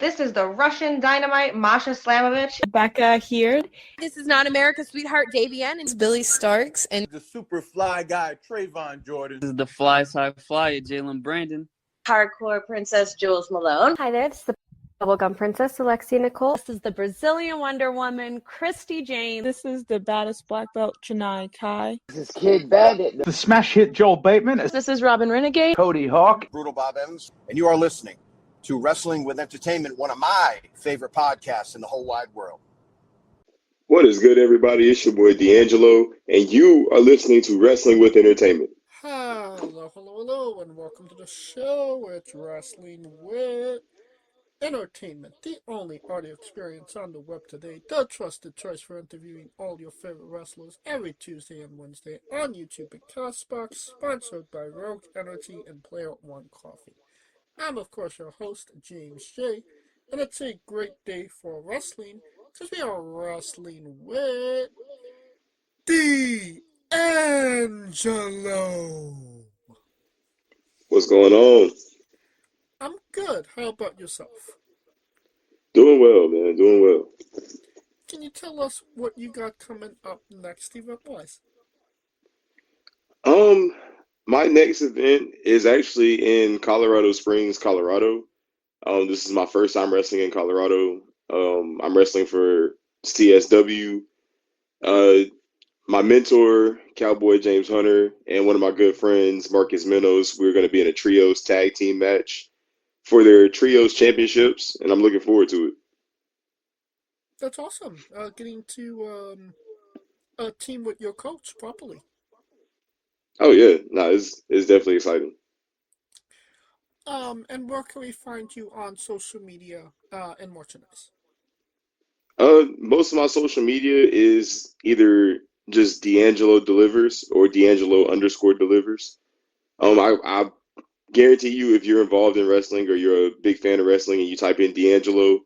This is the Russian Dynamite, Masha Slamovich. Becca here. This is not America's Sweetheart, Xavion. It's Billy Starks. And the super fly guy, Trayvon Jordan. This is the fly side flyer, Jalen Brandon. Hardcore Princess, Jules Malone. Hi there, this is the Bubblegum Princess, Alexia Nicole. This is the Brazilian Wonder Woman, Christy James. This is the baddest black belt, Chennai Kai. This is Kid Bandit. The smash hit Joel Bateman. This is Robin Renegade. Cody Hawk. Brutal Bob Evans. And you are listening to Wrestling with Entertainment, one of my favorite podcasts in the whole wide world. What is good, everybody? It's your boy D'Angelo, and you are listening to Wrestling with Entertainment. Hello, and welcome to the show. It's Wrestling with Entertainment, the only audio experience on the web today, the trusted choice for interviewing all your favorite wrestlers every Tuesday and Wednesday on YouTube and Castbox, sponsored by Rogue Energy and Player One Coffee. I'm, of course, your host, James J., and it's a great day for wrestling, because we are wrestling with D'Angelo. What's going on? I'm good. How about yourself? Doing well, man. Doing well. Can you tell us what you got coming up next event-wise? My next event is actually in Colorado Springs, Colorado. This is my first time wrestling in Colorado. I'm wrestling for CSW. My mentor, Cowboy James Hunter, and one of my good friends, Marcus Minos, we're going to be in a trios tag team match for their trios championships, and I'm looking forward to it. That's awesome. Getting to team with your coach properly. Oh yeah, no, it's definitely exciting. And where can we find you on social media and merchandise? Most of my social media is either just D'Angelo Delivers or D'Angelo_delivers. I guarantee you, if you're involved in wrestling or you're a big fan of wrestling and you type in D'Angelo,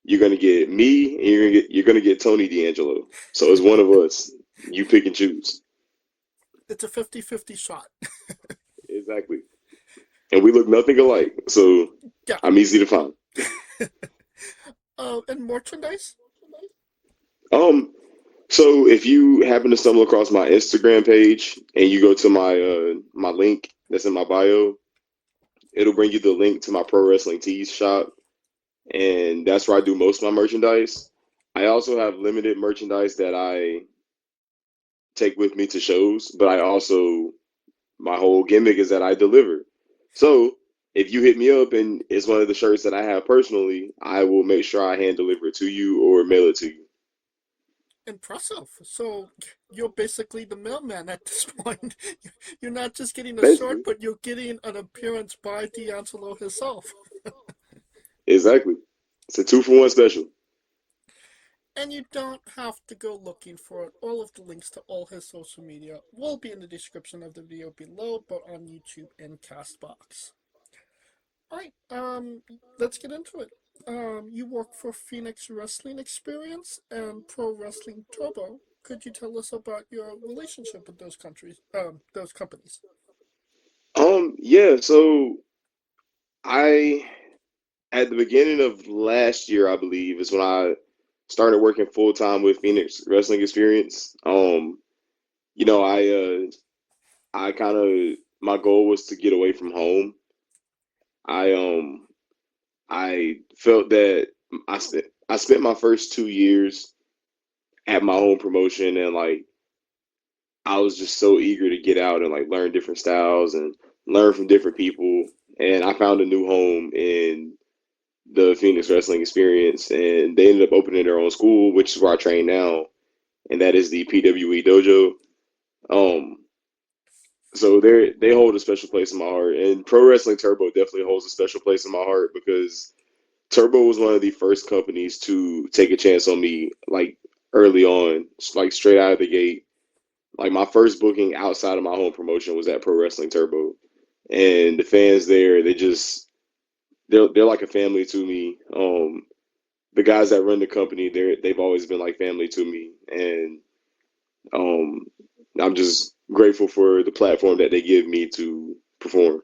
you're gonna get me and you're gonna get Tony D'Angelo. So it's one of us. You pick and choose. It's a 50-50 shot. Exactly. And we look nothing alike, so yeah. I'm easy to find. And merchandise? So if you happen to stumble across my Instagram page and you go to my link that's in my bio, it'll bring you the link to my Pro Wrestling Tees shop, and that's where I do most of my merchandise. I also have limited merchandise that I take with me to shows, but my whole gimmick is that I deliver. So if you hit me up and it's one of the shirts that I have personally, I will make sure I hand deliver it to you or mail it to you. Impressive. So you're basically the mailman at this point. You're not just getting a shirt, but you're getting an appearance by D'Angelo himself. Exactly. It's a 2-for-1 special. And you don't have to go looking for it. All of the links to all his social media will be in the description of the video below, but on YouTube and Castbox. Alright, let's get into it. You work for Phoenix Wrestling Experience and Pro Wrestling Turbo. Could you tell us about your relationship with those companies? Yeah, so at the beginning of last year, I believe, is when I started working full time with Phoenix Wrestling Experience. I kind of, my goal was to get away from home. I felt that I spent my first 2 years at my own promotion, and I was just so eager to get out and learn different styles and learn from different people. And I found a new home in the Phoenix Wrestling Experience, and they ended up opening their own school, which is where I train now, and that is the PWE Dojo. So they hold a special place in my heart, and Pro Wrestling Turbo definitely holds a special place in my heart because Turbo was one of the first companies to take a chance on me, early on, straight out of the gate. My first booking outside of my home promotion was at Pro Wrestling Turbo, and the fans there, they're like a family to me. The guys that run the company, they've always been like family to me, and I'm just grateful for the platform that they give me to perform.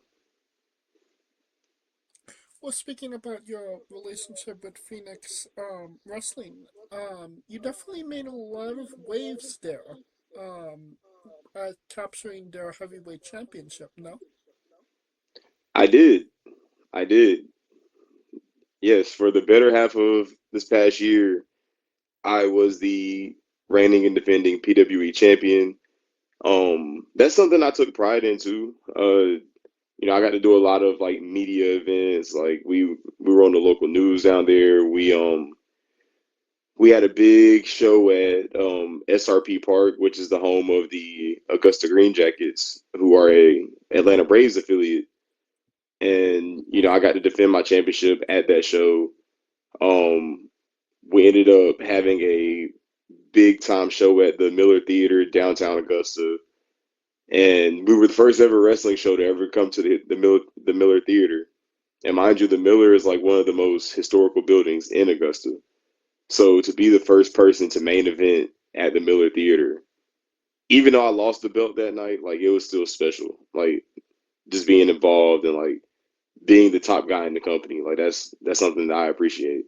Well, speaking about your relationship with Phoenix Wrestling, you definitely made a lot of waves there, um, at capturing their heavyweight championship. No? I did. I did. Yes, for the better half of this past year, I was the reigning and defending PWE champion. That's something I took pride into. I got to do a lot of like media events. Like we were on the local news down there. We had a big show at SRP Park, which is the home of the Augusta Green Jackets, who are a Atlanta Braves affiliate. And I got to defend my championship at that show. Um, we ended up having a big time show at the Miller Theater downtown Augusta, and we were the first ever wrestling show to ever come to the Miller Theater. And mind you, the Miller is like one of the most historical buildings in Augusta. So to be the first person to main event at the Miller Theater, even though I lost the belt that night, like it was still special. Like just being involved and like being the top guy in the company, like that's something that I appreciate.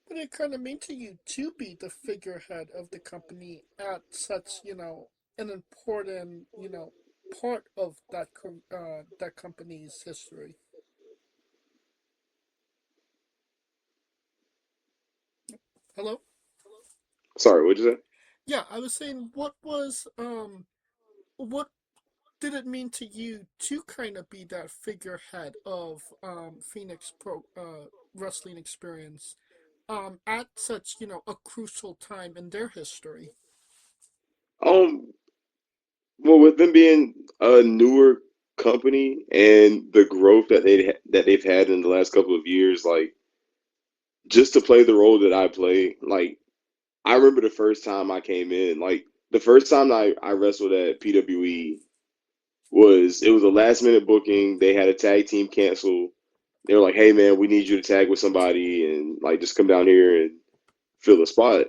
But it kind of mean to you to be the figurehead of the company at such, an important, part of that company's history. Hello? Sorry, what'd you say? Yeah, I was saying, what did it mean to you to kind of be that figurehead of Phoenix Pro Wrestling Experience at such, a crucial time in their history? Um, well, with them being a newer company and the growth that they've had in the last couple of years, like just to play the role that I play, like I remember the first time I came in, like the first time I wrestled at PWE it was a last minute booking. They had a tag team cancel. They were like, "Hey man, we need you to tag with somebody and like just come down here and fill a spot."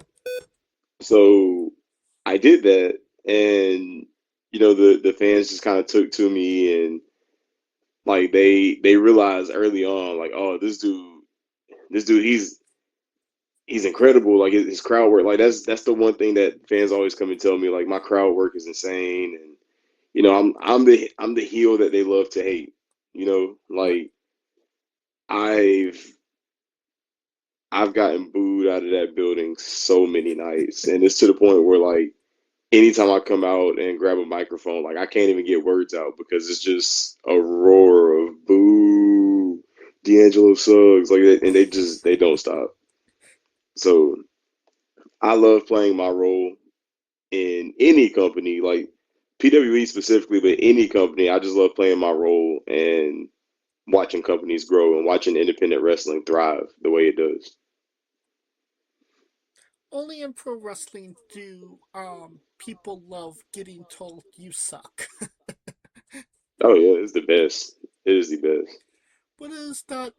So I did that, and the fans just kind of took to me, and like they realized early on, like, oh, this dude, he's incredible. Like his crowd work, like that's the one thing that fans always come and tell me, like my crowd work is insane, and I'm the heel that they love to hate. Like I've I've gotten booed out of that building so many nights, and it's to the point where like anytime I come out and grab a microphone, like I can't even get words out because it's just a roar of boo, D'Angelo Suggs, like, and they don't stop. So I love playing my role in any company, like PWE specifically, but any company. I just love playing my role and watching companies grow and watching independent wrestling thrive the way it does. Only in pro wrestling do people love getting told you suck. Oh yeah, it's the best. It is the best. What is that?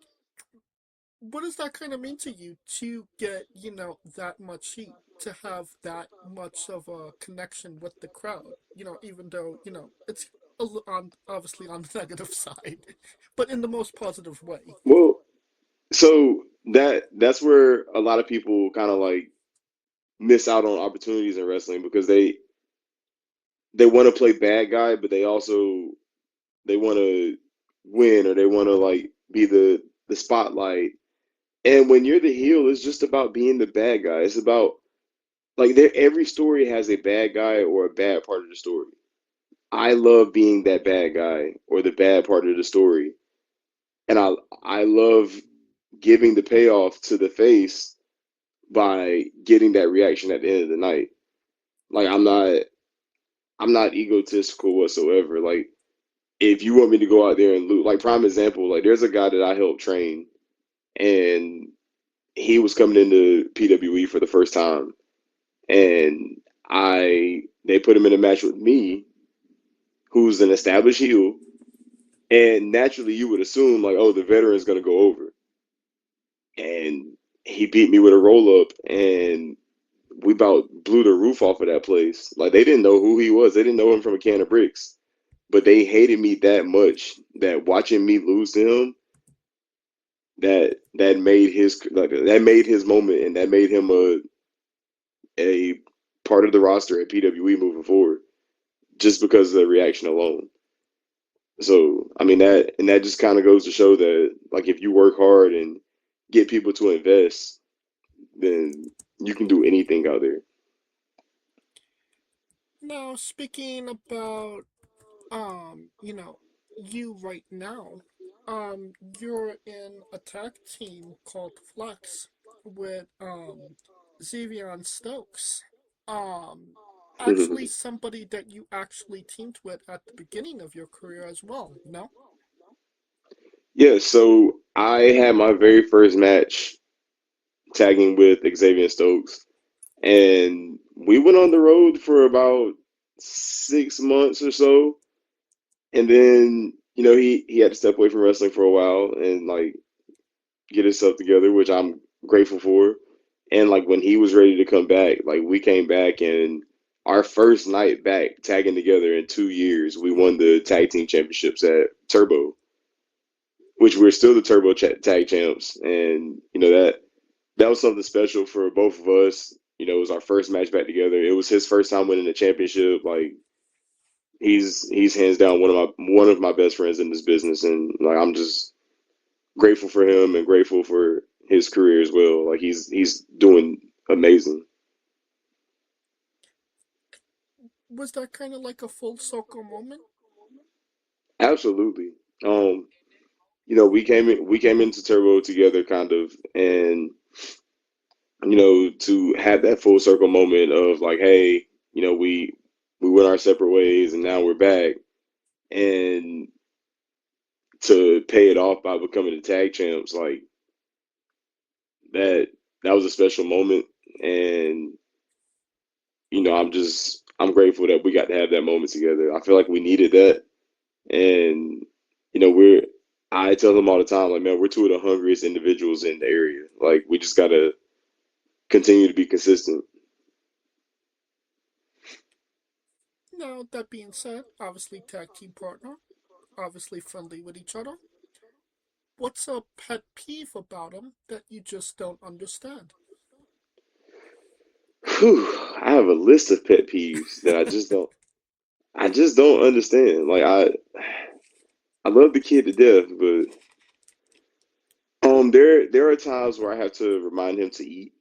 What does that kind of mean to you to get, that much heat, to have that much of a connection with the crowd? Even though, it's obviously on the negative side, but in the most positive way. Well, so that's where a lot of people kind of like miss out on opportunities in wrestling because they want to play bad guy, but they want to win or they want to like be the spotlight. And when you're the heel, it's just about being the bad guy. It's about like every story has a bad guy or a bad part of the story. I love being that bad guy or the bad part of the story. And I love giving the payoff to the face by getting that reaction at the end of the night. Like I'm not egotistical whatsoever. Like if you want me to go out there and loot, like prime example, like there's a guy that I helped train and he was coming into PWE for the first time and they put him in a match with me, who's an established heel, and naturally you would assume like, oh, the veteran's gonna go over. And he beat me with a roll up and we about blew the roof off of that place. Like they didn't know who he was. They didn't know him from a can of bricks. But they hated me that much that watching me lose to him, that made his moment, and that made him a part of the roster at PWE moving forward, just because of the reaction alone. So I mean that just kind of goes to show that, like, if you work hard and get people to invest, then you can do anything out there. Now, speaking about, you right now, you're in a tag team called Flex with, xavion Stokes. Actually somebody that you actually teamed with at the beginning of your career as well, no? Yeah, so I had my very first match tagging with Xavion Stokes, and we went on the road for about 6 months or so, and then he had to step away from wrestling for a while and like get himself together, which I'm grateful for. And like when he was ready to come back, like we came back, and our first night back tagging together in 2 years, we won the tag team championships at Turbo, which we're still the Turbo tag champs. And that was something special for both of us. It was our first match back together. It was his first time winning the championship. Like he's hands down one of my best friends in this business, and like I'm just grateful for him and grateful for his career as well. Like he's doing amazing. Was that kind of like a full circle moment? Absolutely. We came into Turbo together kind of, and to have that full circle moment of like, hey, we went our separate ways and now we're back, and to pay it off by becoming the tag champs, like that was a special moment. And I'm grateful that we got to have that moment together. I feel like we needed that. And I tell them all the time, like, man, we're two of the hungriest individuals in the area. Like, we just gotta continue to be consistent. Now, that being said, obviously tag team partner, obviously friendly with each other. What's a pet peeve about them that you just don't understand? Whew, I have a list of pet peeves that I just don't understand. Like I love the kid to death, but there are times where I have to remind him to eat,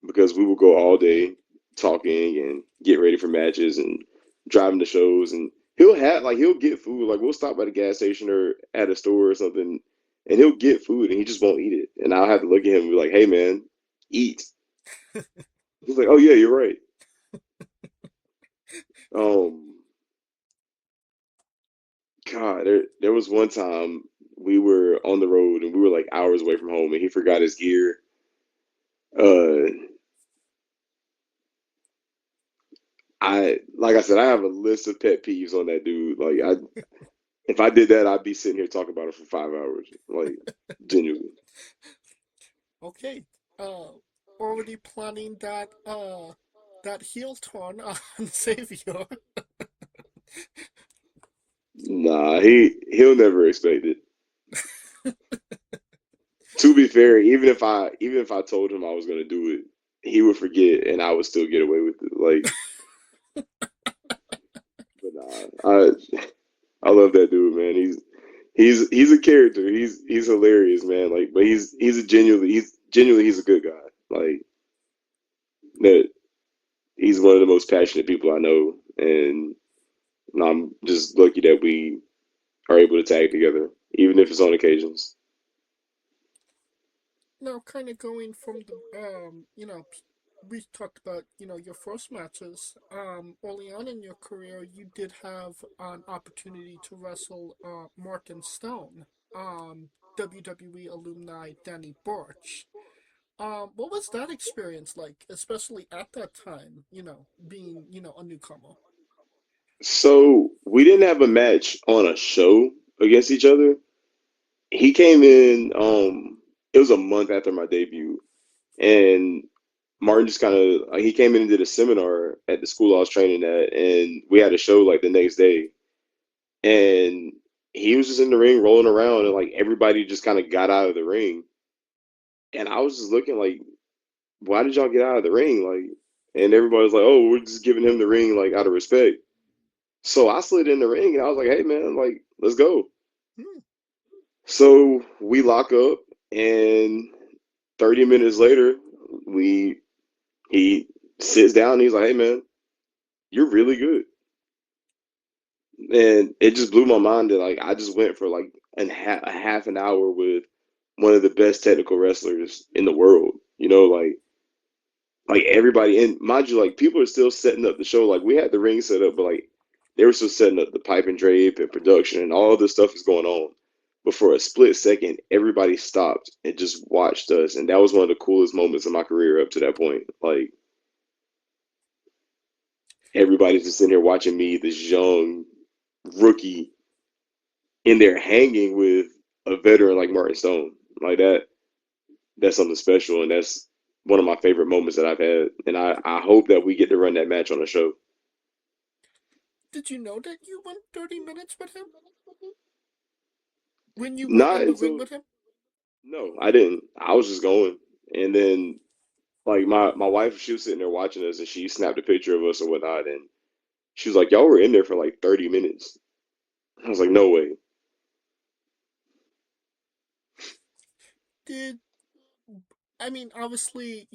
because we will go all day talking and get ready for matches and driving to shows, and he'll get food. Like we'll stop at a gas station or at a store or something, and he'll get food and he just won't eat it. And I'll have to look at him and be like, "Hey man, eat." He's like, "Oh yeah, you're right." God, there was one time we were on the road and we were like hours away from home, and he forgot his gear. Uh, like I said, I have a list of pet peeves on that dude. Like if I did that, I'd be sitting here talking about it for 5 hours. Like genuinely. Okay. Already planning that heel turn on Xavier. Nah, he'll never expect it. To be fair, even if I told him I was gonna do it, he would forget, and I would still get away with it. Like, but nah, I love that dude, man. He's a character. He's hilarious, man. Like, but he's genuinely he's a good guy. Like that. He's one of the most passionate people I know, and I'm just lucky that we are able to tag together, even if it's on occasions. Now, kind of going from we talked about, your first matches. Early on in your career, you did have an opportunity to wrestle Martin Stone, WWE alumni Danny Burch. What was that experience like, especially at that time, being, a newcomer? So we didn't have a match on a show against each other. He came in. It was a month after my debut, and Martin just kind of he came in and did a seminar at the school I was training at, and we had a show like the next day. And he was just in the ring rolling around, and like everybody just kind of got out of the ring, and I was just looking like, why did y'all get out of the ring? Like, and everybody was like, oh, we're just giving him the ring like out of respect. So I slid in the ring, and I was like, hey man, like let's go. So we lock up, and 30 minutes later, he sits down and he's like, hey man, you're really good. And it just blew my mind that like I just went for like a half an hour with one of the best technical wrestlers in the world. You know, like everybody, and mind you, like people are still setting up the show. Like we had the ring set up, but like they were still setting up the pipe and drape and production and all this stuff is going on. But for a split second, everybody stopped and just watched us, and that was one of the coolest moments of my career up to that point. Like everybody's just sitting here watching me, this young rookie, in there hanging with a veteran like Martin Stone. Like that's something special, and that's one of my favorite moments that I've had. And I hope that we get to run that match on the show. Did you know that you went 30 minutes with him? When you were Not in the until ring with him? no, I didn't. I was just going, and then like my wife, she was sitting there watching us, and she snapped a picture of us and whatnot, and she was like, "Y'all were in there for like 30 minutes." I was like, "No way." I mean, obviously,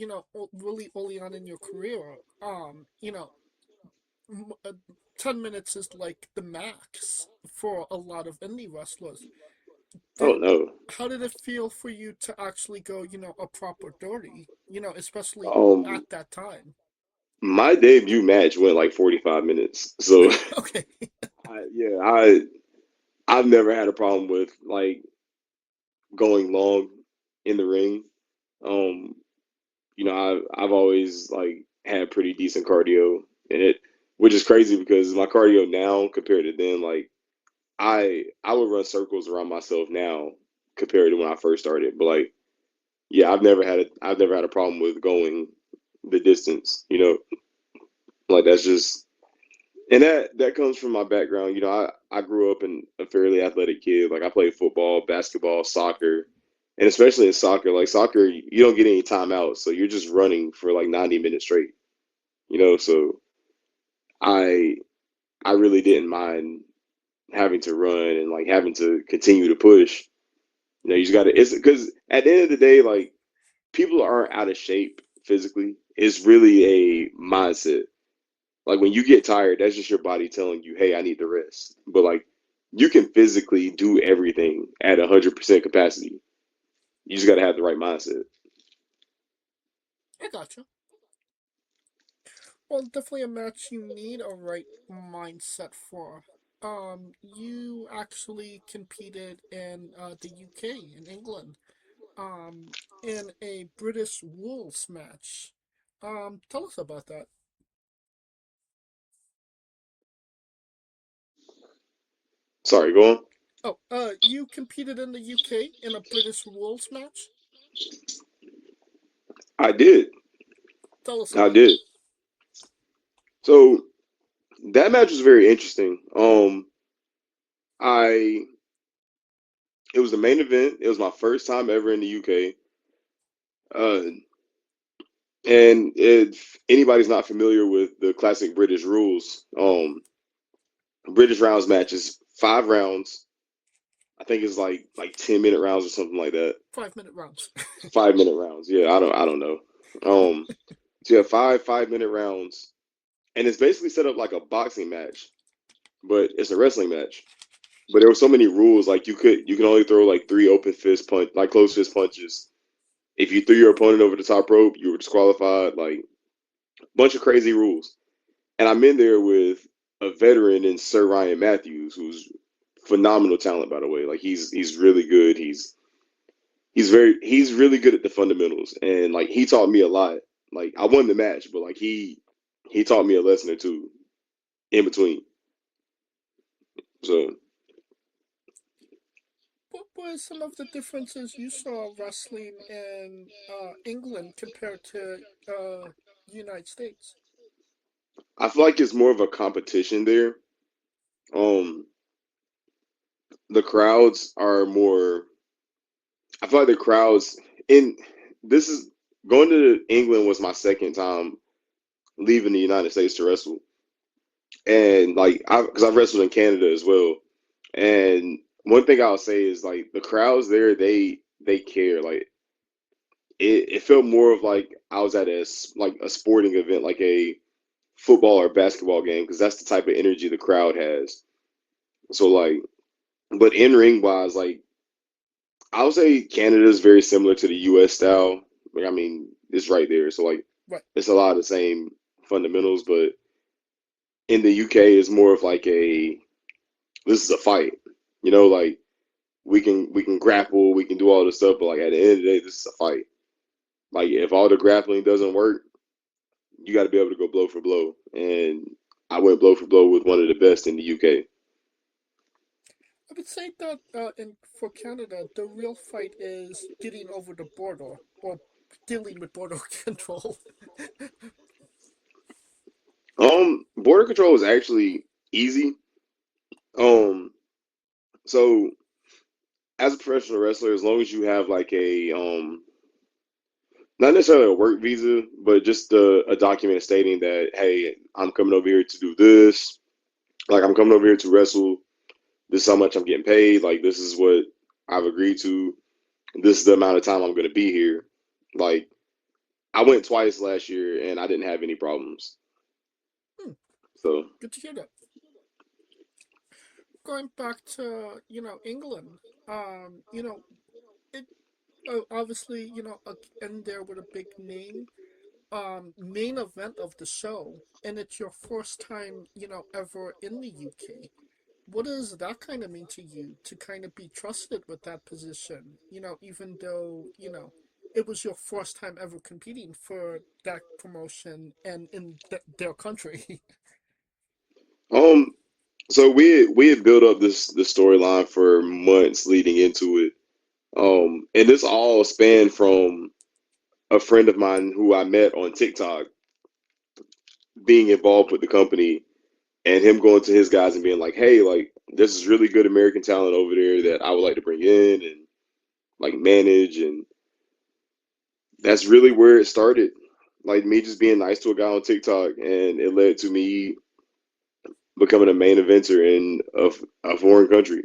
really early on in your career, 10 minutes is like the max for a lot of indie wrestlers. Oh no. How did it feel for you to actually go, a proper 30, especially Um, at that time? my debut match went like 45 minutes, so Okay. I've never had a problem with like going long in the ring. Um, I've always like had pretty decent cardio in it, which is crazy because my cardio now compared to then, like I would run circles around myself now compared to when I first started. But like, yeah, I've never had a problem with going the distance. Like that's just, and that comes from my background. I grew up in a fairly athletic kid. Like I played football, basketball, soccer, and especially in soccer. Like soccer, you don't get any timeouts, so you're just running for like 90 minutes straight. So I I really didn't mind having to run and like having to continue to push. You just got to. It's because at the end of the day, like people aren't out of shape physically. It's really a mindset. Like when you get tired, that's just your body telling you, "Hey, I need to rest." But like you can physically do everything at 100% capacity. You just got to have the right mindset. I gotcha. Well, definitely a match you need a right mindset for. You actually competed in the UK, in England, um, in a British rules match. Tell us about that. Sorry, go on. Oh, you competed in the UK in a British rules match? I did. Tell us I about it. did. So that match was very interesting. I it was the main event. It was my first time ever in the UK. Uh, and if anybody's not familiar with the classic British rules, British rounds matches 5 rounds. I think it's like 10-minute rounds or something like that. 5-minute rounds. 5-minute rounds. Yeah, I don't know. So you have 5 5-minute rounds, and it's basically set up like a boxing match, but it's a wrestling match. But there were so many rules, like you can only throw like 3 open fist punch, like close fist punches. If you threw your opponent over the top rope, you were disqualified. Like a bunch of crazy rules. And I'm in there with a veteran in Sir Ryan Matthews, who's phenomenal talent, by the way. Like he's really good. He's really good at the fundamentals, and like he taught me a lot. Like I won the match, but like he taught me a lesson or two in between. So What were some of the differences you saw wrestling in England compared to United States? I feel like it's more of a competition there. Um, the crowds are more. I feel like the crowds in this is going to England was my second time leaving the United States to wrestle, and like because I've wrestled in Canada as well, and one thing I'll say is like the crowds there they care. Like it felt more of like I was at like a sporting event, like a football or basketball game, because that's the type of energy the crowd has. So like, but in ring wise, like I would say Canada is very similar to the U.S. style. Like I mean, it's right there. So like, Right. it's a lot of the same fundamentals, but in the UK, it's more of like this is a fight. You know, like we can grapple, we can do all this stuff, but like at the end of the day, this is a fight. Like if all the grappling doesn't work, you got to be able to go blow for blow. And I went blow for blow with one of the best in the UK. I would say that for Canada, the real fight is getting over the border or dealing with border control. Border control is actually easy. So as a professional wrestler, as long as you have like a not necessarily a work visa, but just a document stating that, hey, I'm coming over here to do this. Like I'm coming over here to wrestle. This is how much I'm getting paid. Like this is what I've agreed to. This is the amount of time I'm going to be here. Like I went twice last year and I didn't have any problems. So Good to hear that. Going back to England, it obviously end there with a big name, main event of the show, and it's your first time ever in the UK. What does that kind of mean to you to kind of be trusted with that position? Even though it was your first time ever competing for that promotion and in their country. So we had built up the storyline for months leading into it. And this all spanned from a friend of mine who I met on TikTok being involved with the company and him going to his guys and being like, hey, like this is really good American talent over there that I would like to bring in and like manage. And that's really where it started. Like me just being nice to a guy on TikTok, and it led to me becoming a main eventer in a foreign country.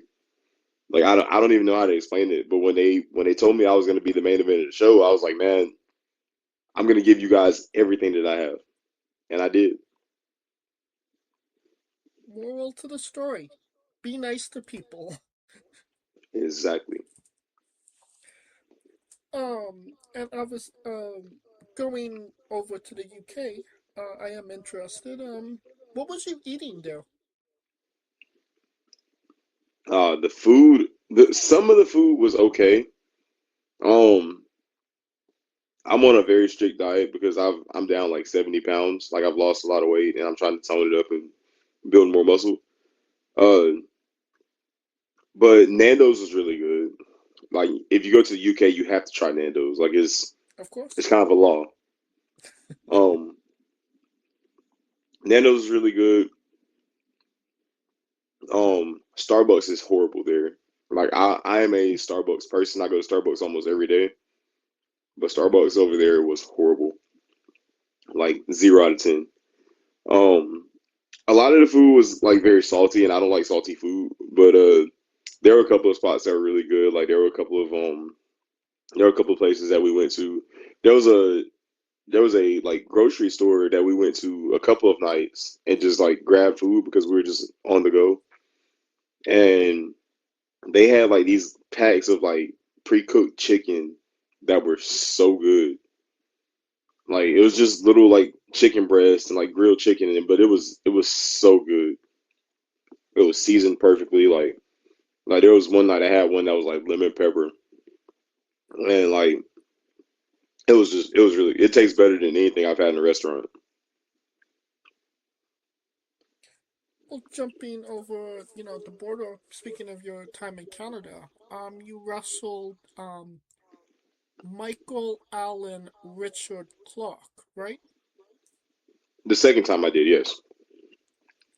Like I don't even know how to explain it, but when they told me I was going to be the main event of the show, I was like, man, I'm going to give you guys everything that I have, and I did. Moral to the story: be nice to people. Exactly. And I was going over to the UK. I am interested. What was you eating there? The food, some of the food was okay. Um, I'm on a very strict diet because I'm down like 70 pounds. Like I've lost a lot of weight, and I'm trying to tone it up and build more muscle. Uh, but Nando's is really good. Like if you go to the UK, you have to try Nando's. Like Of course. it's kind of a law. Um, Nando's is really good. Starbucks is horrible there. Like I am a Starbucks person. I go to Starbucks almost every day. But Starbucks over there was horrible. Like 0 out of 10. Um, a lot of the food was like very salty, and I don't like salty food. But there were a couple of spots that were really good. Like there were a couple of places that we went to. There was a there was a like grocery store that we went to a couple of nights and just like grabbed food because we were just on the go. And they had like these packs of like pre-cooked chicken that were so good. Like it was just little like chicken breast and like grilled chicken in it, but it was so good. It was seasoned perfectly. Like there was one night I had one that was like lemon pepper, and like it was really it tastes better than anything I've had in a restaurant. Well, jumping over, the border. Speaking of your time in Canada, you wrestled Michael Allen Richard Clark, right? The second time I did, yes.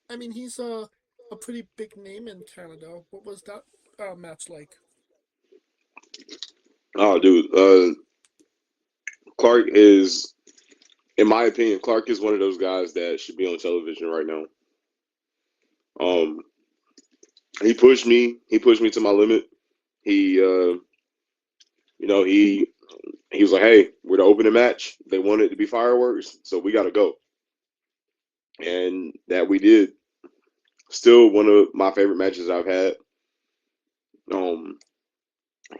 I mean, he's a pretty big name in Canada. What was that match like? Oh, dude, Clark is, in my opinion, Clark is one of those guys that should be on television right now. He pushed me. He pushed me to my limit. He, he was like, "Hey, we're the opening match. They want it to be fireworks, so we got to go." And that we did. Still one of my favorite matches I've had.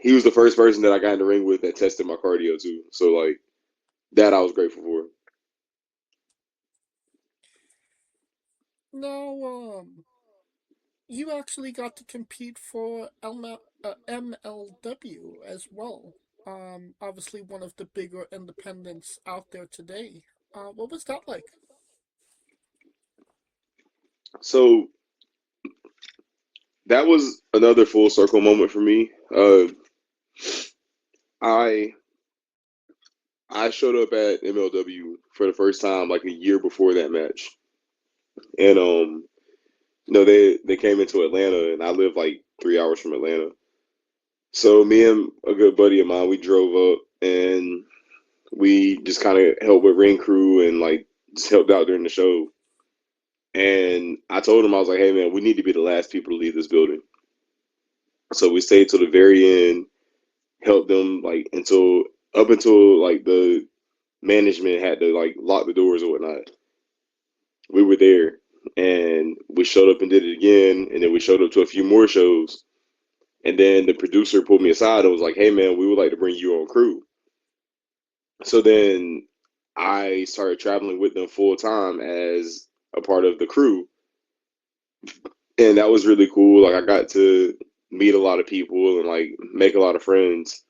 He was the first person that I got in the ring with that tested my cardio too. So like that I was grateful for. Now, you actually got to compete for MLW as well. Obviously one of the bigger independents out there today. What was that like? So that was another full circle moment for me. I showed up at MLW for the first time like a year before that match, and they came into Atlanta, and I live like 3 hours from Atlanta. So me and a good buddy of mine, we drove up, and we just kind of helped with ring crew and like just helped out during the show. And I told him, I was like, "Hey man, we need to be the last people to leave this building." So we stayed till the very end, helped them like up until like the management had to like lock the doors or whatnot. We were there, and we showed up and did it again, and then we showed up to a few more shows, and then the producer pulled me aside and was like, "Hey man, we would like to bring you on crew." So then I started traveling with them full time as a part of the crew, and that was really cool. Like I got to meet a lot of people and like make a lot of friends.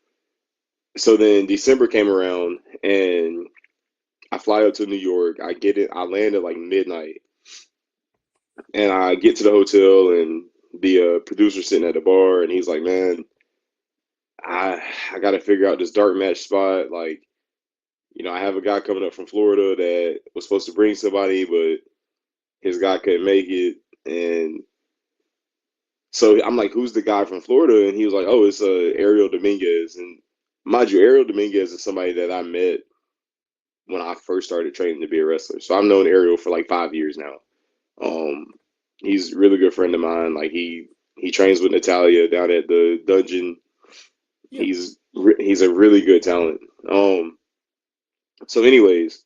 So then December came around, and I fly up to New York. I land at like midnight, and I get to the hotel, and the producer sitting at the bar, and he's like, "Man, I got to figure out this dark match spot. Like, I have a guy coming up from Florida that was supposed to bring somebody, but his guy couldn't make it." And so I'm like, "Who's the guy from Florida?" And he was like, "Oh, it's Ariel Dominguez." And mind you, Ariel Dominguez is somebody that I met when I first started training to be a wrestler. So I've known Ariel for like 5 years now. He's a really good friend of mine. Like he trains with Natalia down at the dungeon. Yeah. He's a really good talent. So anyways,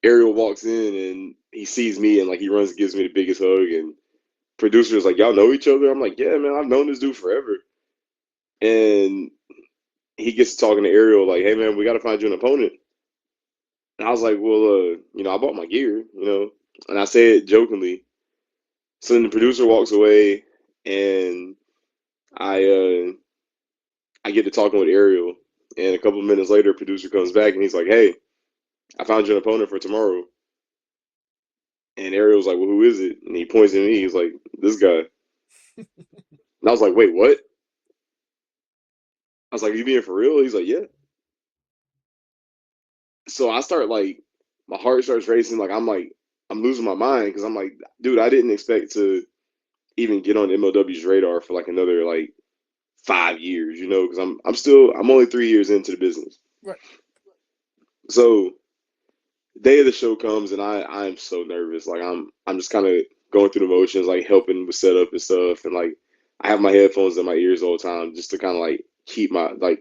Ariel walks in and he sees me and like he runs and gives me the biggest hug, and producer's like, "Y'all know each other?" I'm like, "Yeah, man, I've known this dude forever." And he gets to talking to Ariel like, "Hey man, we got to find you an opponent." And I was like, "Well, I bought my gear, and I say it jokingly." So then the producer walks away, and I get to talking with Ariel, and a couple of minutes later, producer comes back and he's like, "Hey, I found you an opponent for tomorrow." And Ariel's like, "Well, who is it?" And he points at me. He's like, "This guy." And I was like, "Wait, what?" I was like, "You being for real?" He's like, "Yeah." So I start like, my heart starts racing. Like I'm losing my mind because I'm like, dude, I didn't expect to even get on MLW's radar for like another like 5 years, because I'm only 3 years into the business. Right. So day of the show comes, and I'm so nervous. Like I'm just kind of going through the motions, like helping with setup and stuff, and like I have my headphones in my ears all the time just to kind of like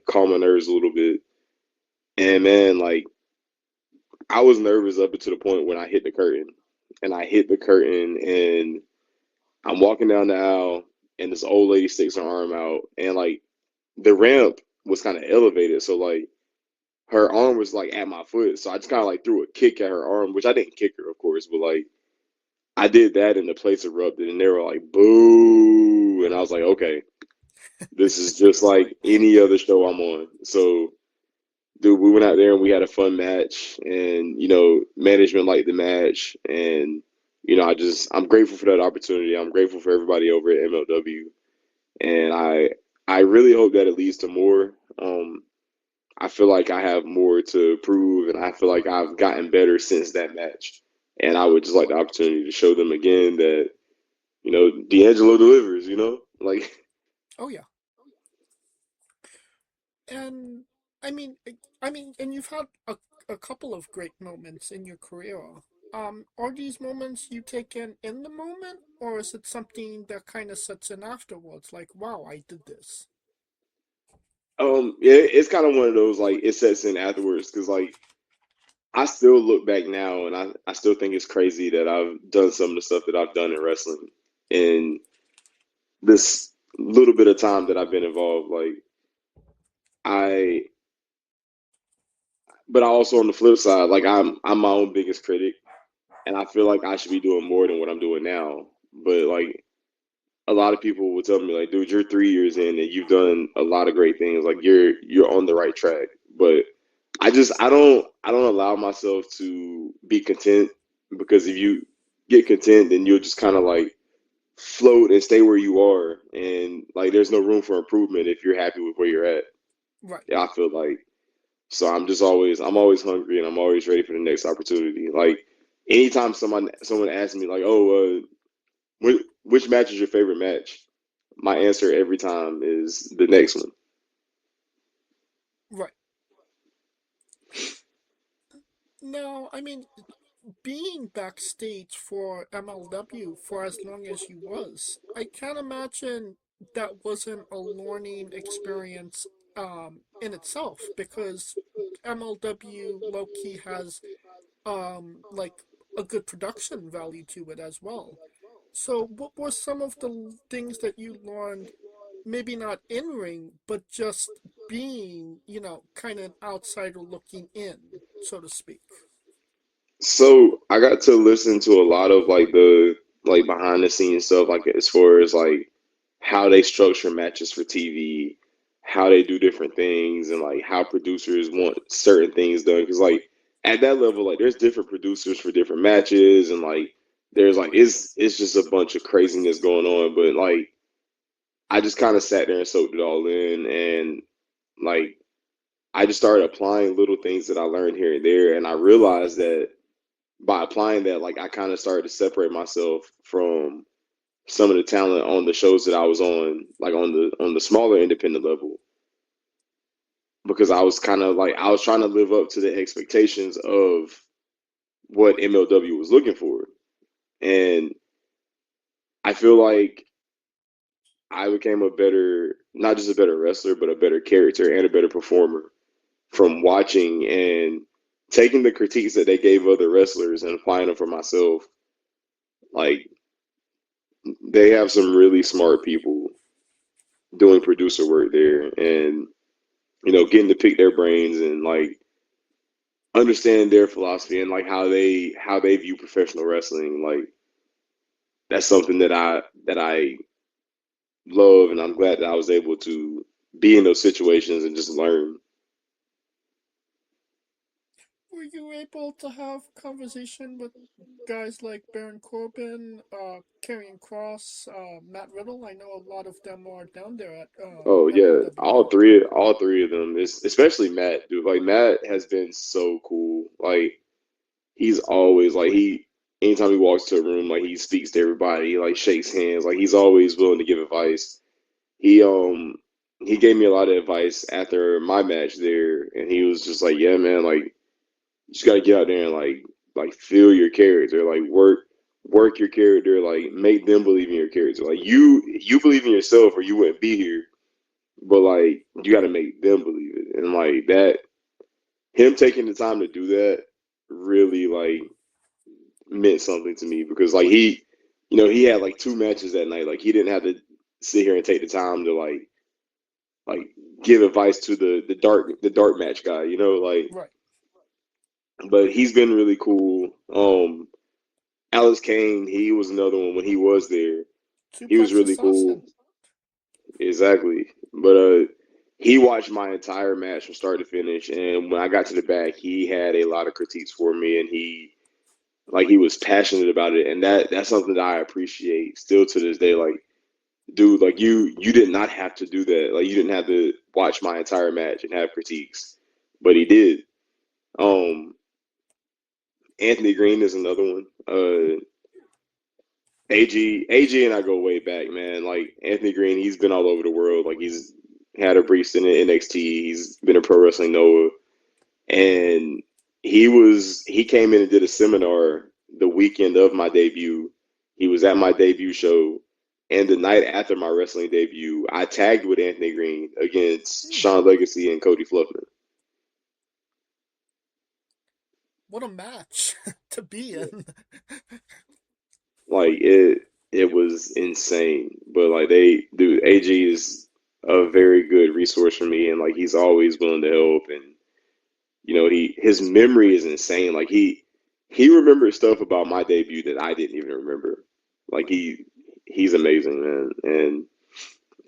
calm my nerves a little bit. And man, like I was nervous up until the point when I hit the curtain, and and I'm walking down the aisle, and this old lady sticks her arm out, and like the ramp was kind of elevated, so like her arm was like at my foot, so I just kind of like threw a kick at her arm, which I didn't kick her, of course, but like I did that, and the place erupted, and they were like, "Boo!" And I was like, "Okay, this is just like any other show I'm on." So, dude, we went out there and we had a fun match, and management liked the match, and I'm grateful for that opportunity. I'm grateful for everybody over at MLW, and I really hope that it leads to more. I feel like I have more to prove, and I feel like I've gotten better since that match. And I would just like the opportunity to show them again that, D'Angelo delivers, like. Oh yeah. And and you've had a couple of great moments in your career. Are these moments you take in the moment, or is it something that kind of sets in afterwards? Like, wow, I did this. Yeah, it's kind of one of those like it sets in afterwards because like I still look back now and I still think it's crazy that I've done some of the stuff that I've done in wrestling in this little bit of time that I've been involved. Like I, but I also on the flip side, like I'm my own biggest critic, and I feel like I should be doing more than what I'm doing now. But like a lot of people will tell me, like, dude, you're 3 years in and you've done a lot of great things. Like you're on the right track. But I don't allow myself to be content because if you get content, then you'll just kind of like float and stay where you are, and like there's no room for improvement if you're happy with where you're at. Right. Yeah, I feel like so I'm always hungry and I'm always ready for the next opportunity. Like anytime someone asks me like, oh, which match is your favorite match? My answer every time is the next one. Right. No, being backstage for MLW for as long as you was, I can't imagine that wasn't a learning experience in itself, because MLW low-key has like a good production value to it as well. So what were some of the things that you learned, maybe not in ring, but just being, kind of an outsider looking in, so to speak? So I got to listen to a lot of like the like behind the scenes stuff, like as far as like how they structure matches for TV, how they do different things, and like how producers want certain things done. Because like at that level, like there's different producers for different matches, and like there's like it's just a bunch of craziness going on. But like I just kind of sat there and soaked it all in, and like I just started applying little things that I learned here and there, and I realized that by applying that, like I kind of started to separate myself from some of the talent on the shows that I was on, like on the smaller independent level, because I was kind of like I was trying to live up to the expectations of what MLW was looking for, and I feel like I became a better, not just a better wrestler, but a better character and a better performer from watching and taking the critiques that they gave other wrestlers and applying them for myself. Like they have some really smart people doing producer work there, and getting to pick their brains and like understand their philosophy and like how they view professional wrestling. Like that's something that I love, and I'm glad that I was able to be in those situations and just learn. Were you able to have conversation with guys like Baron Corbin, Karrion Kross, Matt Riddle? I know a lot of them are down there at Oh yeah, MLW all now. three of them. Especially Matt, dude. Like Matt has been so cool. Like he's always like anytime he walks to a room, like he speaks to everybody, like shakes hands, like he's always willing to give advice. He gave me a lot of advice after my match there, and he was just like, yeah, man, like you just gotta get out there and like feel your character, like work your character, like make them believe in your character. Like you believe in yourself or you wouldn't be here. But like you gotta make them believe it. And like that him taking the time to do that really like meant something to me because like he had like two matches that night. Like he didn't have to sit here and take the time to like give advice to the dark match guy, like Right. but he's been really cool. Alex Kane, he was another one when he was there. He was Suplex really cool. Assassin. Exactly. But he watched my entire match from start to finish, and when I got to the back, he had a lot of critiques for me, and he was passionate about it, and that's something that I appreciate still to this day. Like, dude, like you did not have to do that. Like, you didn't have to watch my entire match and have critiques, but he did. Anthony Green is another one. AG and I go way back, man. Like Anthony Green, he's been all over the world. Like had a brief stint in NXT. He's been in Pro Wrestling Noah, and he came in and did a seminar the weekend of my debut. He was at my debut show, and the night after my wrestling debut, I tagged with Anthony Green against Shawn Legacy and Cody Fluffman. What a match to be in. Like it was insane. But like AG is a very good resource for me, and like he's always willing to help, and you know, his memory is insane. Like he remembers stuff about my debut that I didn't even remember. Like he's amazing, man. And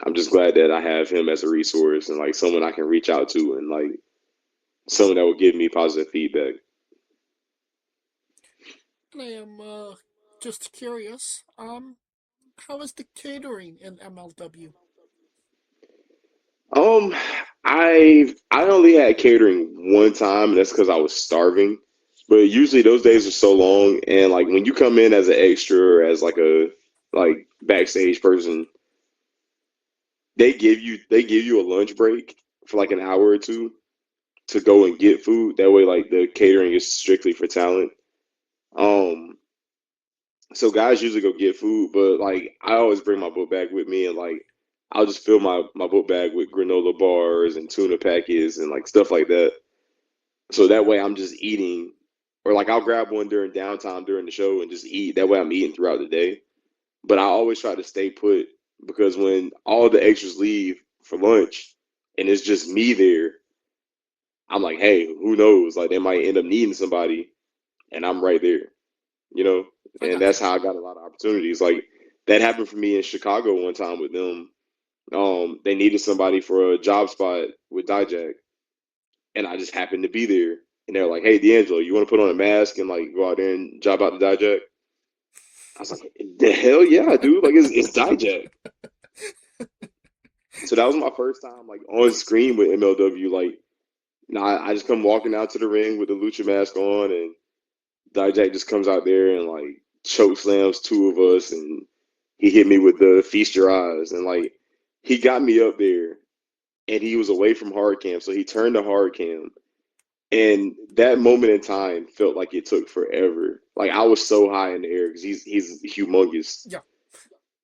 I'm just glad that I have him as a resource and like someone I can reach out to and like someone that will give me positive feedback. And I am just curious, how is the catering in MLW? I only had catering one time, and that's because I was starving. But usually those days are so long, and like when you come in as an extra or as like a backstage person, they give you a lunch break for like an hour or two to go and get food. That way, like the catering is strictly for talent. So guys usually go get food, but like I always bring my book bag with me, and like I'll just fill my book bag with granola bars and tuna packets and like stuff like that. So that way I'm just eating, or like I'll grab one during downtime during the show and just eat. That way I'm eating throughout the day. But I always try to stay put because when all the extras leave for lunch and it's just me there, I'm like, hey, who knows? Like they might end up needing somebody, and I'm right there, you know. And that's how I got a lot of opportunities. Like that happened for me in Chicago one time with them. They needed somebody for a job spot with Dijak, and I just happened to be there. And they're like, "Hey, D'Angelo, you want to put on a mask and like go out there and job out the Dijak?" I was like, "The hell yeah, dude! Like it's Dijak." So that was my first time like on screen with MLW. Like, I just come walking out to the ring with the lucha mask on, and Dijak just comes out there and like choke slams two of us, and he hit me with the feast your eyes, and like he got me up there, and he was away from hard cam, so he turned to hard cam, and that moment in time felt like it took forever. Like I was so high in the air because he's humongous. Yeah.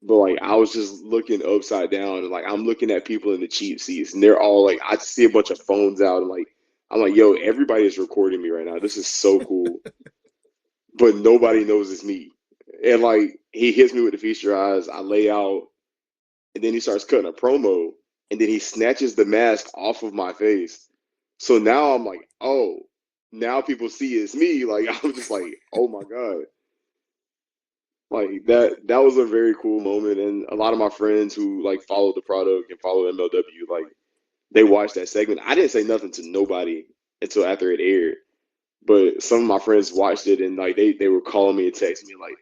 But like I was just looking upside down, and like I'm looking at people in the cheap seats, and they're all like, I see a bunch of phones out, and like I'm like, yo, everybody is recording me right now. This is so cool. But nobody knows it's me. And like he hits me with the feast your eyes, I lay out, and then he starts cutting a promo, and then he snatches the mask off of my face. So now I'm like, oh, now people see it's me. Like I'm just like, oh my God. Like that was a very cool moment. And a lot of my friends who like follow the product and follow MLW, like they watched that segment. I didn't say nothing to nobody until after it aired. But some of my friends watched it, and like they were calling me and texting me like,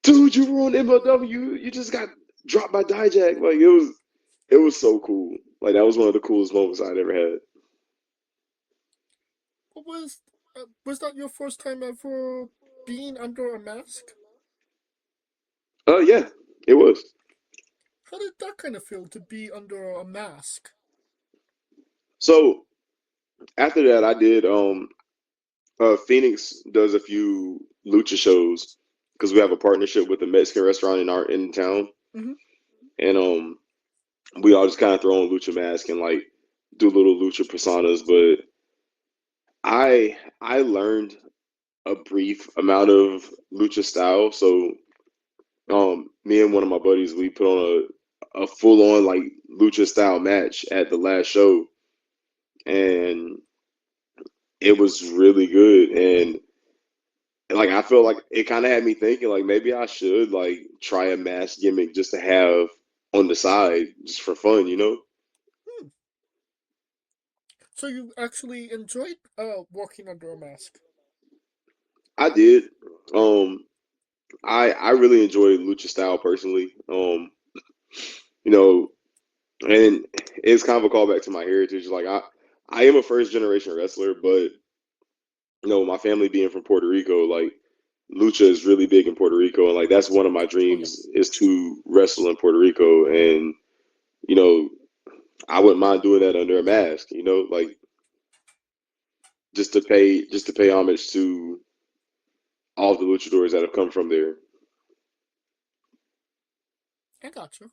dude, you were on MLW. You just got dropped by Dijak. Like it was so cool. Like that was one of the coolest moments I'd ever had. Was that your first time ever being under a mask? Yeah, it was. How did that kind of feel to be under a mask? So after that, I did. Phoenix does a few lucha shows because we have a partnership with a Mexican restaurant in town, and we all just kind of throw on lucha mask and like do little lucha personas. But I learned a brief amount of lucha style, so me and one of my buddies, we put on a full on like lucha style match at the last show, and it was really good. And like I feel like it kind of had me thinking like maybe I should like try a mask gimmick just to have on the side just for fun, you know? So you actually enjoyed walking under a mask? I did. I really enjoy lucha style personally. You know, and it's kind of a callback to my heritage. Like I am a first generation wrestler, but you know, my family being from Puerto Rico, like lucha is really big in Puerto Rico, and like that's one of my dreams is to wrestle in Puerto Rico. And you know, I wouldn't mind doing that under a mask, like just to pay homage to all the luchadors that have come from there. I got you.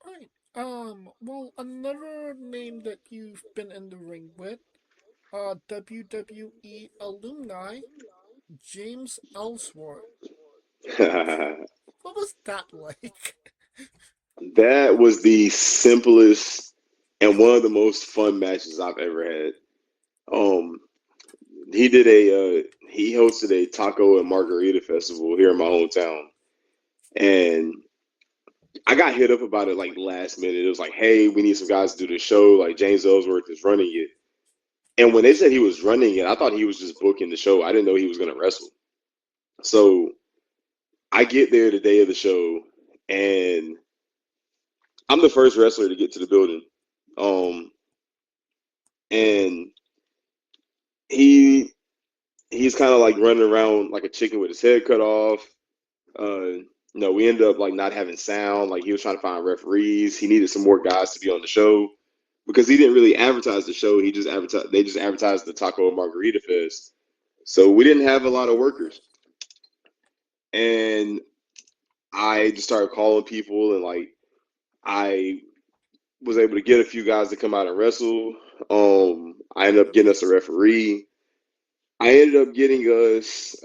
Right. Well, another name that you've been in the ring with, WWE alumni, James Elsworth. What was that like? That was the simplest and one of the most fun matches I've ever had. Um, he hosted a taco and margarita festival here in my hometown, and I got hit up about it like last minute. It was like, hey, we need some guys to do the show. Like James Elsworth is running it, and when they said he was running it, I thought he was just booking the show. I didn't know he was going to wrestle. So I get there the day of the show, and I'm the first wrestler to get to the building. And he's kind of like running around like a chicken with his head cut off. We ended up like not having sound. Like he was trying to find referees. He needed some more guys to be on the show because he didn't really advertise the show. They just advertised the Taco and Margarita Fest. So we didn't have a lot of workers. And I just started calling people, and like I was able to get a few guys to come out and wrestle. I ended up getting us a referee. I ended up getting us.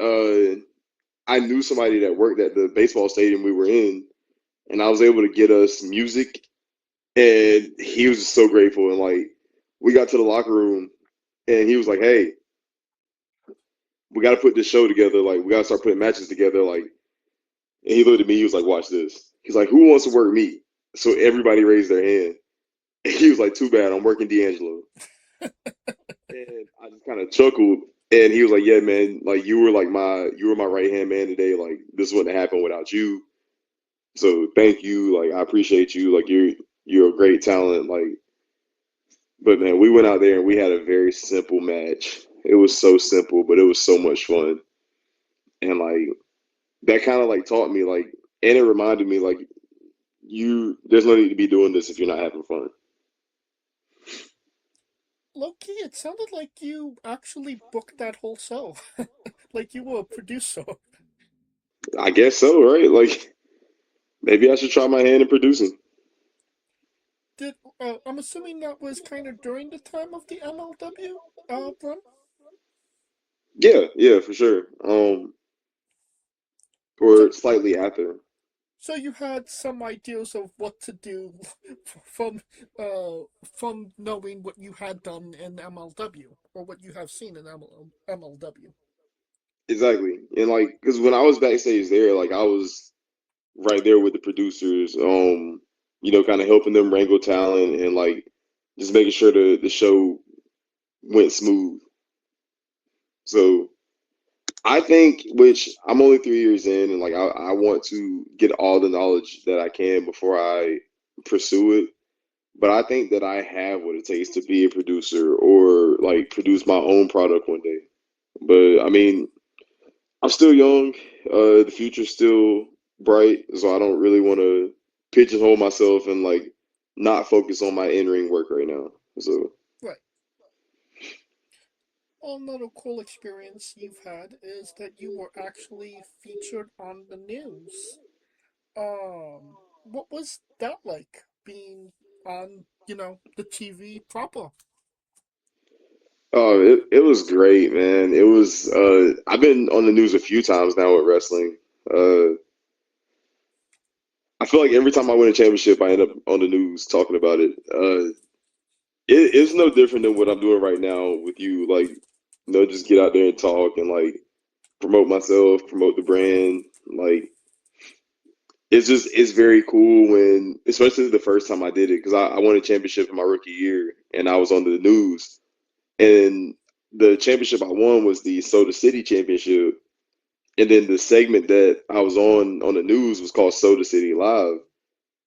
I knew somebody that worked at the baseball stadium we were in, and I was able to get us music. And he was just so grateful. And like, we got to the locker room, and he was like, "Hey, we got to put this show together. Like, we got to start putting matches together." Like, and he looked at me. He was like, "Watch this." He's like, "Who wants to work me?" So everybody raised their hand. And he was like, "Too bad, I'm working D'Angelo." And I just kind of chuckled. And he was like, "Yeah, man, like you were my right hand man today. Like this wouldn't have happened without you. So thank you. Like I appreciate you. Like you're a great talent. Like, but man, we went out there and we had a very simple match. It was so simple, but it was so much fun. And like that kind of like taught me like, and it reminded me like there's no need to be doing this if you're not having fun." Low-key, it sounded like you actually booked that whole show. Like you were a producer. I guess so, right? Like maybe I should try my hand in producing. I'm assuming that was kind of during the time of the MLW run? Yeah, for sure. Or slightly after. So you had some ideas of what to do from knowing what you had done in MLW or what you have seen in MLW. Exactly. And like, because when I was backstage there, like I was right there with the producers, kind of helping them wrangle talent and like just making sure the show went smooth. So I think, which I'm only 3 years in, and like I want to get all the knowledge that I can before I pursue it. But I think that I have what it takes to be a producer or like produce my own product one day. But I mean, I'm still young. The future's still bright, so I don't really want to pigeonhole myself and like not focus on my in-ring work right now. So Right. Another cool experience you've had is that you were actually featured on the news. What was that like being on, the TV proper? oh, it was great, man. It was. I've been on the news a few times now with wrestling. Uh, I feel like every time I win a championship, I end up on the news talking about it. It's no different than what I'm doing right now with you. Like, just get out there and talk and like promote myself, promote the brand. Like, it's very cool when, especially the first time I did it, because I won a championship in my rookie year and I was on the news. And the championship I won was the Soda City Championship. And then the segment that I was on the news was called Soda City Live,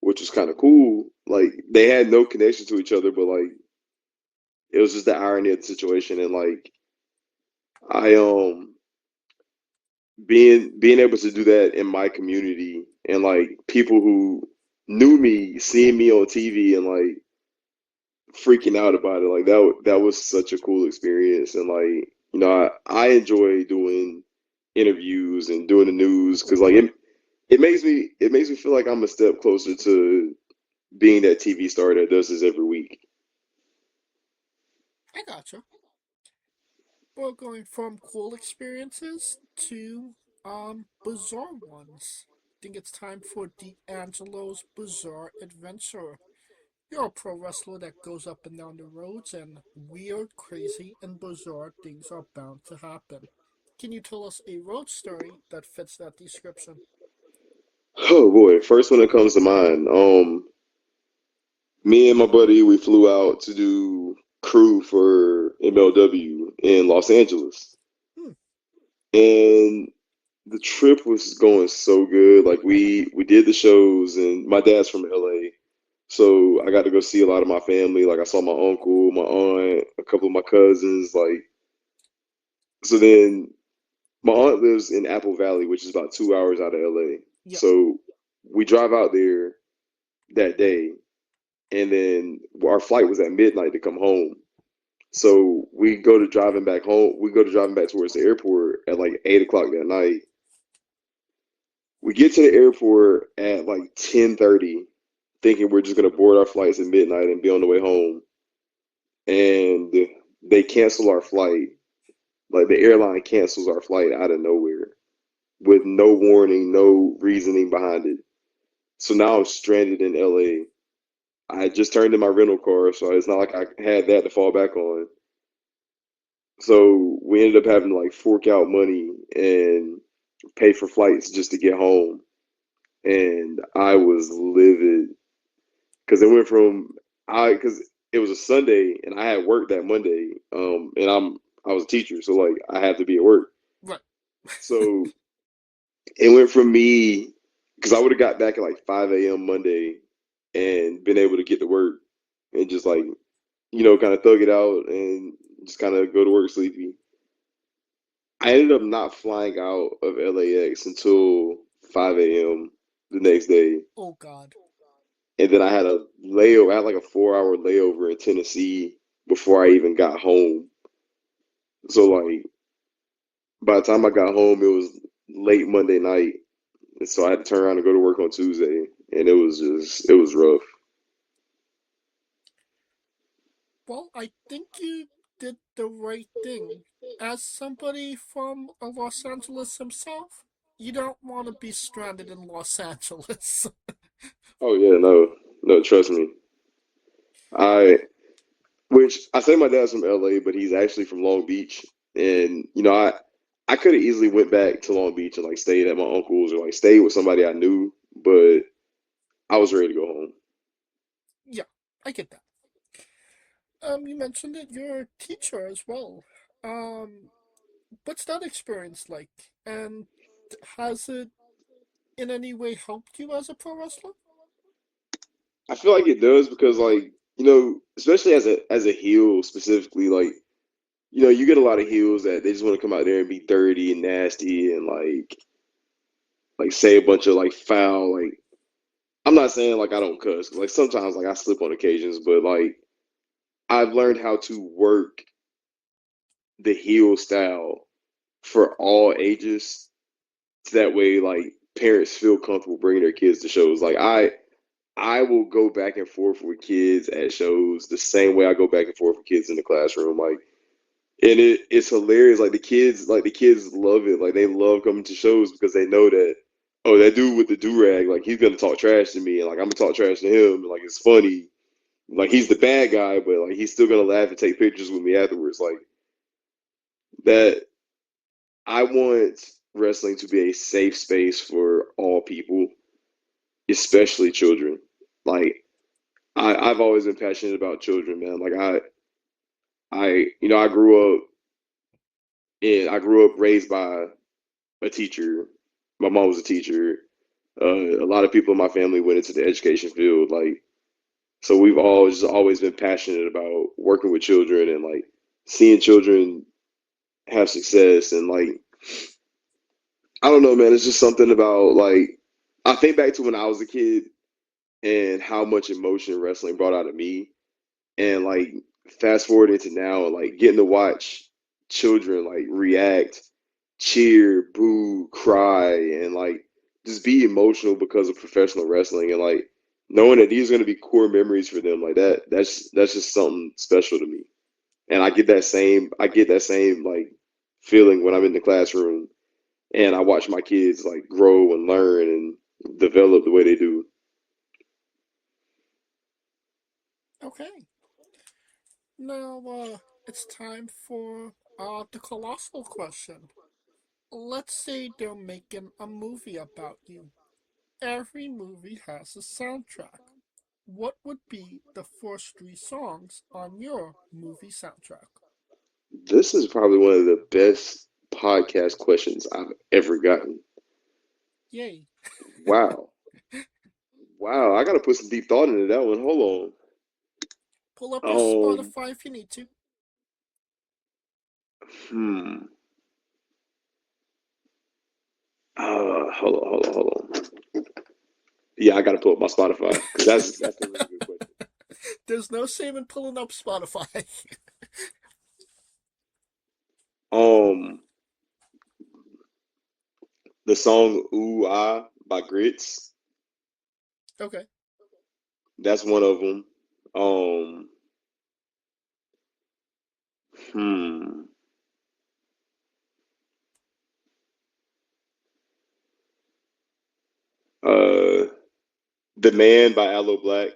which was kind of cool. Like they had no connection to each other, but like it was just the irony of the situation. And like I being able to do that in my community and like people who knew me, seeing me on TV and like freaking out about it. Like that was such a cool experience. And like, I enjoy doing interviews and doing the news because like it makes me feel like I'm a step closer to being that TV star that does this every week. I gotcha. Well, going from cool experiences to bizarre ones. I think it's time for D'Angelo's Bizarre Adventure. You're a pro wrestler that goes up and down the roads, and weird, crazy, and bizarre things are bound to happen. Can you tell us a road story that fits that description? Oh boy, first one that comes to mind. Me and my buddy, we flew out to do crew for MLW in Los Angeles. Hmm. And the trip was going so good. Like we did the shows, and my dad's from LA. So I got to go see a lot of my family. Like I saw my uncle, my aunt, a couple of my cousins. Like, so then my aunt lives in Apple Valley, which is about 2 hours out of LA. Yeah. So we drive out there that day, and then our flight was at midnight to come home. So we go to driving back home. We go to driving back towards the airport at like 8 o'clock that night. We get to the airport at like 10:30, thinking we're just gonna board our flights at midnight and be on the way home. And they cancel our flight. Like the airline cancels our flight out of nowhere with no warning, no reasoning behind it. So now I'm stranded in LA. I had just turned in my rental car, so it's not like I had that to fall back on. So we ended up having to like fork out money and pay for flights just to get home. And I was livid because it went from because it was a Sunday and I had work that Monday. And I was a teacher, so like I had to be at work. Right. So it went from me because I would have got back at like 5 a.m. Monday and been able to get to work and just like, kind of thug it out and just kind of go to work sleepy. I ended up not flying out of LAX until 5 a.m. the next day. Oh, God. And then I had a layover. I had like a 4-hour layover in Tennessee before I even got home. So like by the time I got home, it was late Monday night. And so I had to turn around and go to work on Tuesday. And it was rough. Well, I think you did the right thing. As somebody from Los Angeles himself, you don't want to be stranded in Los Angeles. Oh yeah, no, trust me. Which I say my dad's from LA, but he's actually from Long Beach. And I could have easily went back to Long Beach and like stayed at my uncle's or like stayed with somebody I knew, but I was ready to go home. Yeah, I get that. You mentioned that you're a teacher as well. What's that experience like? And has it in any way helped you as a pro wrestler? I feel like it does because like, especially as a heel specifically, like, you get a lot of heels that they just want to come out there and be dirty and nasty and like say a bunch of like foul, like I'm not saying like I don't cuss. Like sometimes like I slip on occasions, but like I've learned how to work the heel style for all ages. So that way like parents feel comfortable bringing their kids to shows. Like I will go back and forth with kids at shows the same way I go back and forth with kids in the classroom. Like, and it's hilarious. Like the kids love it. Like they love coming to shows because they know that, oh, that dude with the do-rag, like he's gonna talk trash to me and like I'm gonna talk trash to him. And like it's funny. Like he's the bad guy, but like he's still gonna laugh and take pictures with me afterwards. Like that I want wrestling to be a safe space for all people, especially children. Like I've always been passionate about children, man. Like I grew up raised by a teacher. My mom was a teacher. A lot of people in my family went into the education field. Like, so we've always been passionate about working with children and like seeing children have success. And like, I don't know, man. It's just something about like I think back to when I was a kid and how much emotion wrestling brought out of me. And like fast forward into now, like getting to watch children like react, cheer, boo, cry, and like just be emotional because of professional wrestling, and like knowing that these are going to be core memories for them, like that's just something special to me. And I get that same like feeling when I'm in the classroom and I watch my kids like grow and learn and develop the way they do. Okay. Now, it's time for the colossal question. Let's say they're making a movie about you. Every movie has a soundtrack. What would be the first 3 songs on your movie soundtrack? This is probably one of the best podcast questions I've ever gotten. Yay. Wow. Wow, I gotta put some deep thought into that one. Hold Pull up your on. Spotify if you need to. Hmm. Hold on. Yeah, I gotta pull up my Spotify because that's a really good question. There's no shame in pulling up Spotify. The song "Ooh Ah" by Grits. Okay. That's one of them. Um, hmm. Uh, "The Man" by Aloe Black.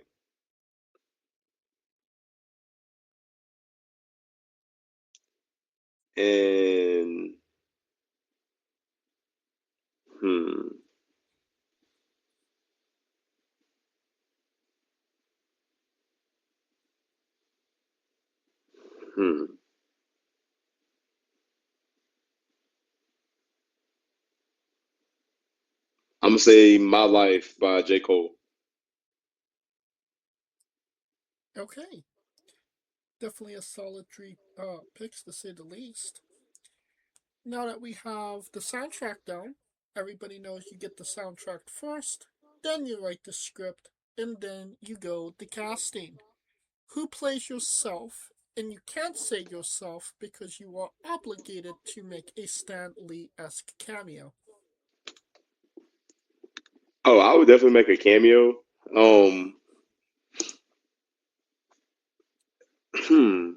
And hmm. Hmm. I'm gonna say "My Life" by J. Cole. Okay. Definitely a solid 3 picks to say the least. Now that we have the soundtrack down, everybody knows you get the soundtrack first, then you write the script, and then you go the casting. Who plays yourself? And you can't say yourself because you are obligated to make a Stan Lee-esque cameo. Oh, I would definitely make a cameo. Um, hmm.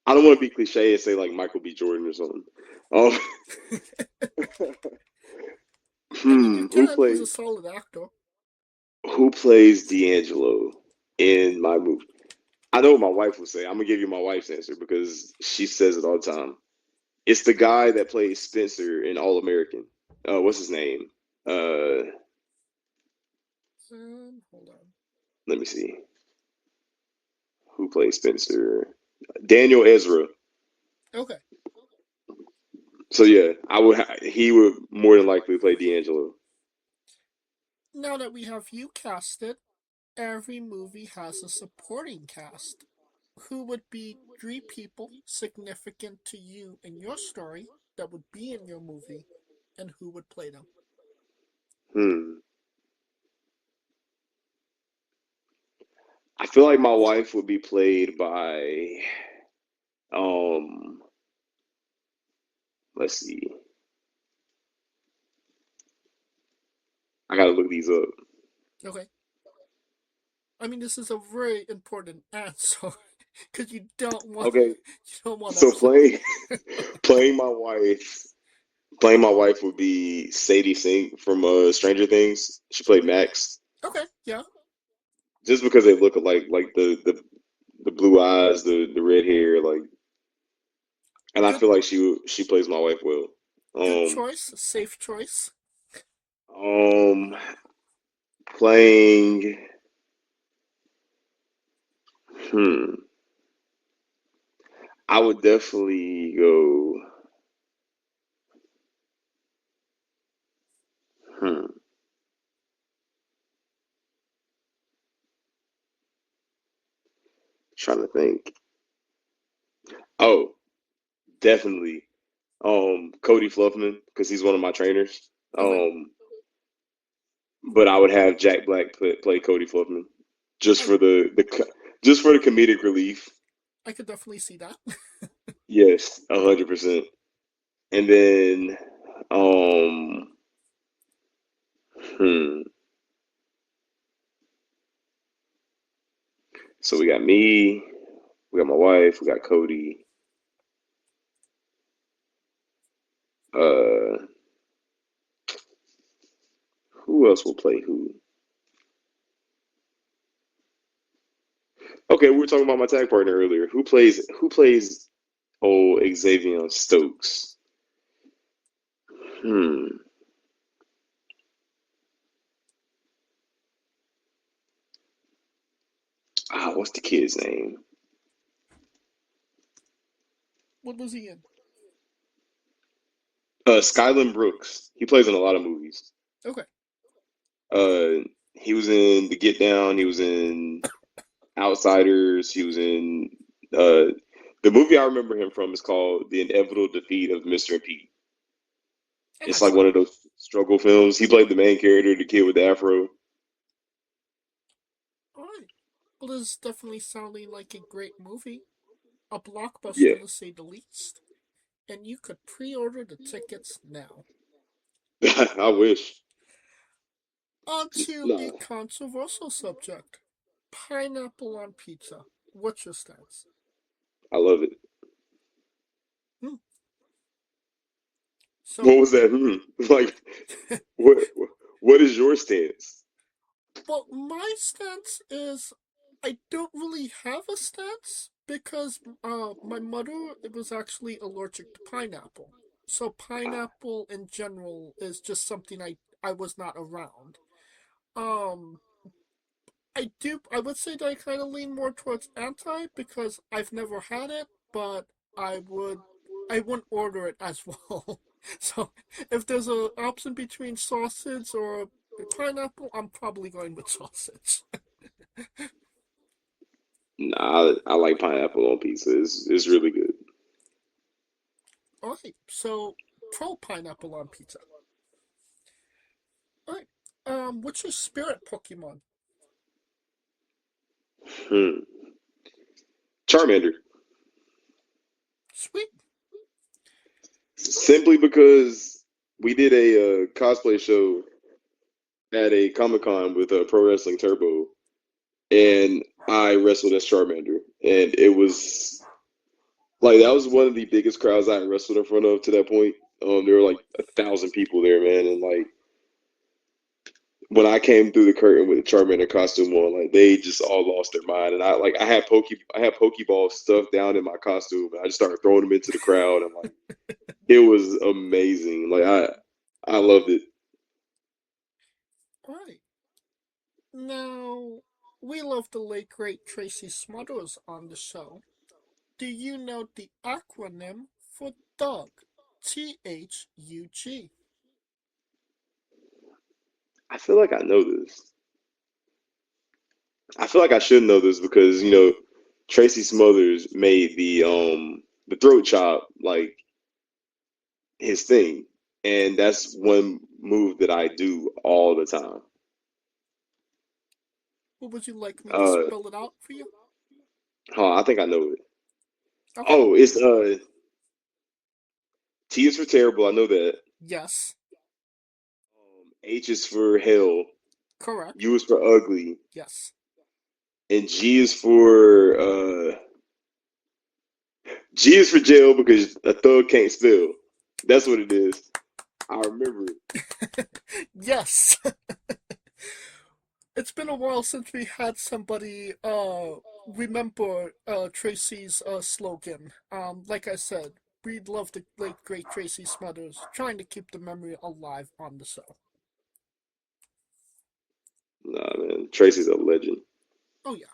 I don't want to be cliche and say like Michael B. Jordan or something. Um, I mean, you who can. He's a plays solid actor. D'Angelo in my movie? I know what my wife will say. I'm gonna give you my wife's answer because she says it all the time. It's the guy that plays Spencer in All American. What's his name? Uh, Hold on. Let me see. Who plays Spencer? Daniel Ezra. Okay. So yeah, he would more than likely play D'Angelo. Now that we have you casted, every movie has a supporting cast. Who would be 3 people significant to you in your story that would be in your movie, and who would play them? Hmm. I feel like my wife would be played by let's see. I gotta look these up. Okay. I mean, this is a very important answer because you don't want Okay, to so upset. playing my wife would be Sadie Sink from Stranger Things. She played Max. Okay, yeah. Just because they look alike, like the blue eyes, the red hair, like, and I Good, feel like she plays my wife well. good Um, choice. Safe choice. um, Playing, hmm, I would definitely go, hmm, trying to think. Oh, definitely, Cody Fluffman because he's one of my trainers. But I would have Jack Black play Cody Fluffman just for just for the comedic relief. I could definitely see that. Yes, 100%. And then, so we got me, we got my wife, we got Cody. Who else will play who? Okay, we were talking about my tag partner earlier. Who plays old xavion Stokes? What's the kid's name? What was he in? Skyland Brooks. He plays in a lot of movies. Okay. He was in The Get Down. He was in Outsiders. He was in the movie I remember him from is called The Inevitable Defeat of Mr. and Pete. It's like one of those struggle films. He played the main character, the kid with the afro. All right. Well, this is definitely sounding like a great movie. A blockbuster, to say the least. And you could pre-order the tickets now. I wish. On to the controversial subject. Pineapple on pizza. What's your stance? I love it. So, what was that? Like, what is your stance? Well, my stance is I don't really have a stance because my mother was actually allergic to pineapple. So pineapple in general is just something I was not around. I would say that I kind of lean more towards anti because I've never had it, but I wouldn't order it as well. So if there's an option between sausage or pineapple, I'm probably going with sausage. Nah, I like pineapple on pizza. It's really good. Alright, so pro pineapple on pizza. Alright, what's your spirit Pokemon? Charmander. Sweet. Simply because we did a cosplay show at a Comic-Con with Pro Wrestling Turbo, and I wrestled as Charmander, and it was like that was one of the biggest crowds I wrestled in front of to that point. There were like 1,000 people there, man, and like when I came through the curtain with the Charmander costume on, like they just all lost their mind, and I had Pokeball stuffed down in my costume, and I just started throwing them into the crowd, and like it was amazing. Like I loved it. All right. Now, we love the late great Tracy Smothers on the show. Do you know the acronym for Doug? THUG. I feel like I know this. I feel like I should know this because Tracy Smothers made the throat chop like his thing, and that's one move that I do all the time. What would you like me to spell it out for you? I think I know it. Okay. Oh, it's T is for terrible. I know that. Yes. H is for hell. Correct. U is for ugly. Yes. And G is for jail because a thug can't spell. That's what it is. I remember it. Yes. It's been a while since we had somebody remember Tracy's slogan. Like I said, we'd love the late great Tracy Smothers, trying to keep the memory alive on the show. Nah, man, Tracy's a legend. Oh yeah.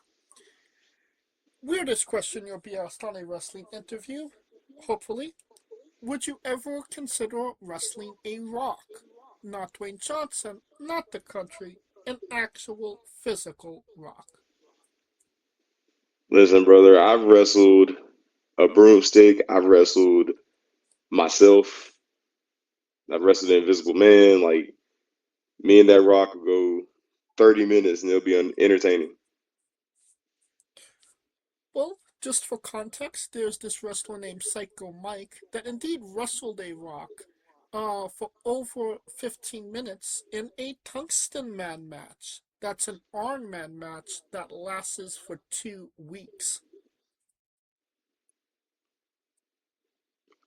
Weirdest question you'll be asked on a wrestling interview, hopefully. Would you ever consider wrestling a Rock? Not Dwayne Johnson, not the country, an actual physical Rock. Listen, brother, I've wrestled a broomstick. I've wrestled myself. I've wrestled the Invisible Man. Like, me and that Rock will go 30 minutes and it'll be entertaining. Well, just for context, there's this wrestler named Psycho Mike that indeed wrestled a Rock for over 15 minutes in a Tungsten Man match. That's an Iron Man match that lasts for 2 weeks.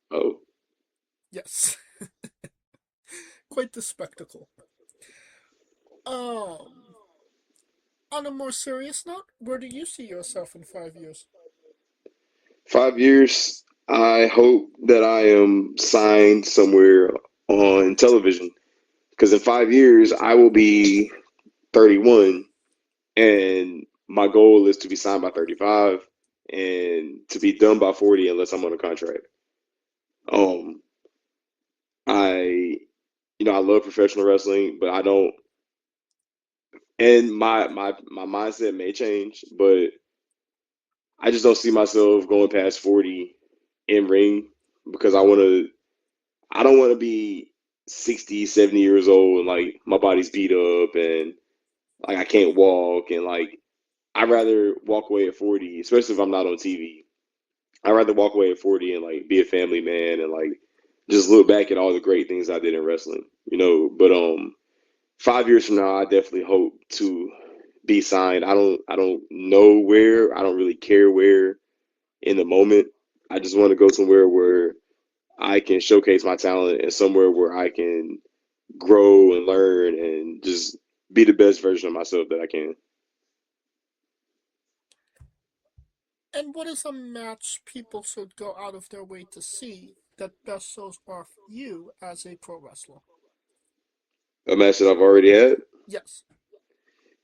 Oh. Yes. Quite the spectacle. On a more serious note, where do you see yourself in 5 years? 5 years, I hope that I am signed somewhere on television. Because in 5 years, I will be 31, and my goal is to be signed by 35 and to be done by 40 unless I'm on a contract. I love professional wrestling, but I don't, and my mindset may change, but I just don't see myself going past 40 in ring because I don't want to be 60, 70 years old and like my body's beat up and like I can't walk and like I'd rather walk away at 40, especially if I'm not on TV. I'd rather walk away at 40 and like be a family man and like just look back at all the great things I did in wrestling, But 5 years from now, I definitely hope to be signed. I don't know where. I don't really care where in the moment. I just want to go somewhere where I can showcase my talent and somewhere where I can grow and learn and just be the best version of myself that I can. And what is a match people should go out of their way to see that best shows off you as a pro wrestler? A match that I've already had. Yes.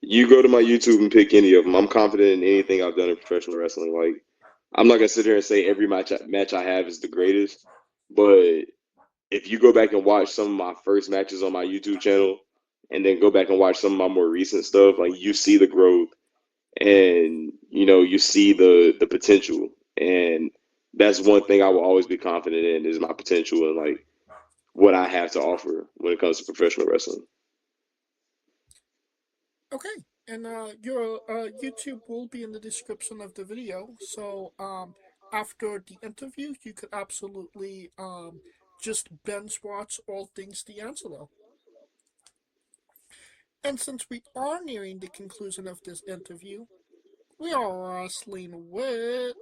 You go to my YouTube and pick any of them. I'm confident in anything I've done in professional wrestling. Like, I'm not gonna sit here and say every match I have is the greatest, but if you go back and watch some of my first matches on my YouTube channel, and then go back and watch some of my more recent stuff, like you see the growth, and you see the potential, and that's one thing I will always be confident in is my potential and like what I have to offer when it comes to professional wrestling. Okay, and your YouTube will be in the description of the video. So after the interview, you could absolutely just binge watch all things D'Angelo. And since we are nearing the conclusion of this interview, we are wrestling with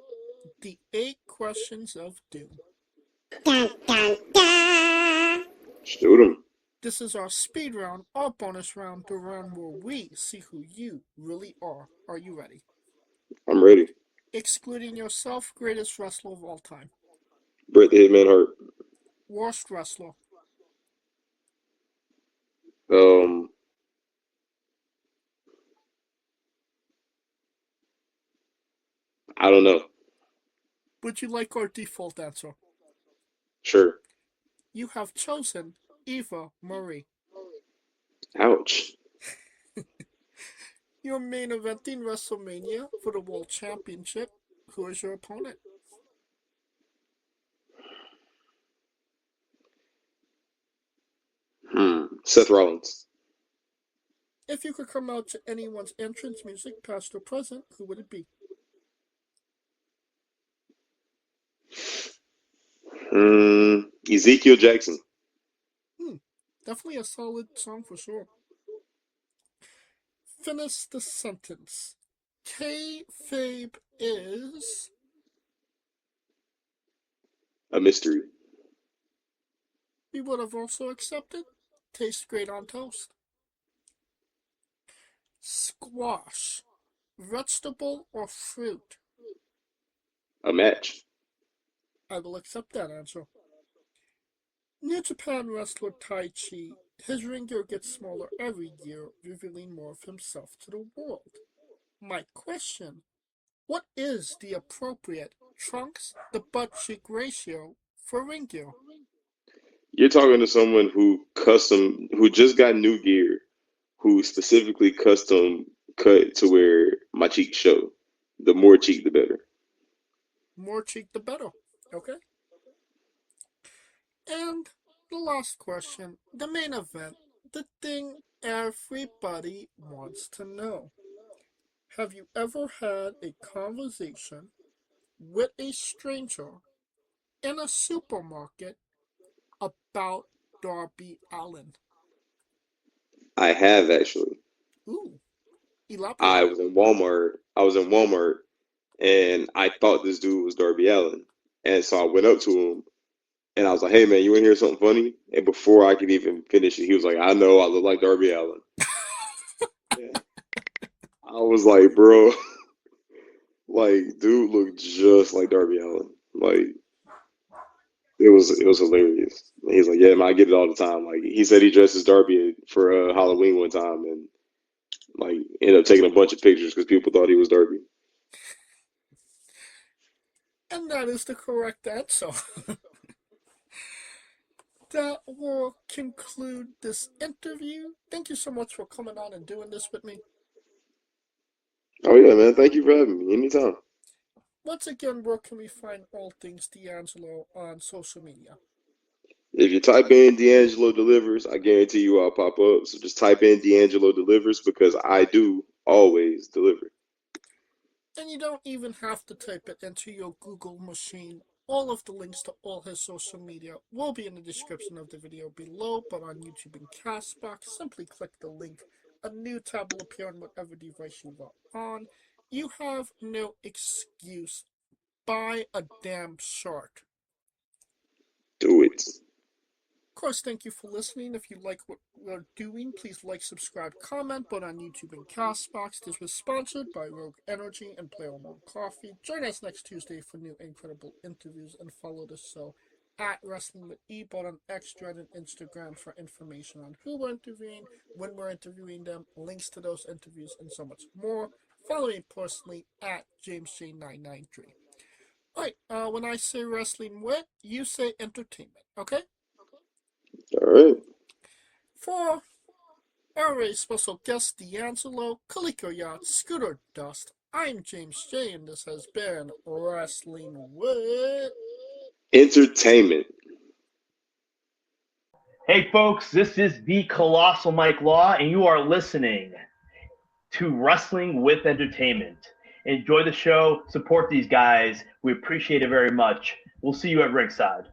the 8 questions of doom. Dun, dun, dun. Shoot 'em. This is our speed round, our bonus round, the round where we see who you really are. Are you ready? I'm ready. Excluding yourself, greatest wrestler of all time. Bret the Hitman Hart. Worst wrestler. I don't know. Would you like our default answer? Sure. You have chosen Eva Marie. Ouch. You're main eventing WrestleMania for the World Championship. Who is your opponent? Seth Rollins. If you could come out to anyone's entrance music, past or present, who would it be? Ezekiel Jackson. Definitely a solid song for sure. Finish the sentence. Kayfabe is A mystery. we would have also accepted. Tastes great on toast. Squash. Vegetable or fruit? A match. I will accept that answer. New Japan wrestler Tai Chi. His ring gear gets smaller every year, revealing more of himself to the world. My question, what is the appropriate trunks to butt cheek ratio for ring gear? You're talking to someone who just got new gear, who specifically custom cut to where my cheeks show. The more cheek, the better. More cheek the better. Okay. And the last question, the main event, the thing everybody wants to know. Have you ever had a conversation with a stranger in a supermarket about Darby Allin? I have actually. Ooh, elaborate. I was in Walmart, and I thought this dude was Darby Allin, and so I went up to him, and I was like, "Hey man, you want to hear something funny?" And before I could even finish it, he was like, "I know, I look like Darby Allin." Yeah. I was like, "Bro, like, dude looked just like Darby Allin." Like, it was hilarious. And he's like, "Yeah, man, I get it all the time." Like, he said he dressed as Darby for Halloween one time, and like ended up taking a bunch of pictures because people thought he was Darby. And that is the correct answer. That will conclude this interview. Thank you so much for coming on and doing this with me. Oh yeah, man. Thank you for having me. Anytime. Once again, where can we find all things D'Angelo on social media? If you type in D'Angelo Delivers, I guarantee you I'll pop up. So just type in D'Angelo Delivers because I do always deliver. And you don't even have to type it into your Google machine. All of the links to all his social media will be in the description of the video below, but on YouTube and Castbox, simply click the link. A new tab will appear on whatever device you are on. You have no excuse. Buy a damn shirt. Do it. Of course, thank you for listening. If you like what we're doing, please like, subscribe, comment, both on YouTube and Castbox. This was sponsored by Rogue Energy and Player One Coffee. Join us next Tuesday for new incredible interviews and follow the show at Wrestling with E, both on X, Thread, and Instagram for information on who we're interviewing, when we're interviewing them, links to those interviews, and so much more. Follow me personally at JamesJ993. Alright, when I say wrestling with, you say entertainment, okay? All right. For our very special guest, D'Angelo, Kaliko Yacht, Scooter Dust, I'm James J, and this has been Wrestling with Entertainment. Hey folks, this is the Colossal Mike Law, and you are listening to Wrestling with Entertainment. Enjoy the show, support these guys. We appreciate it very much. We'll see you at ringside.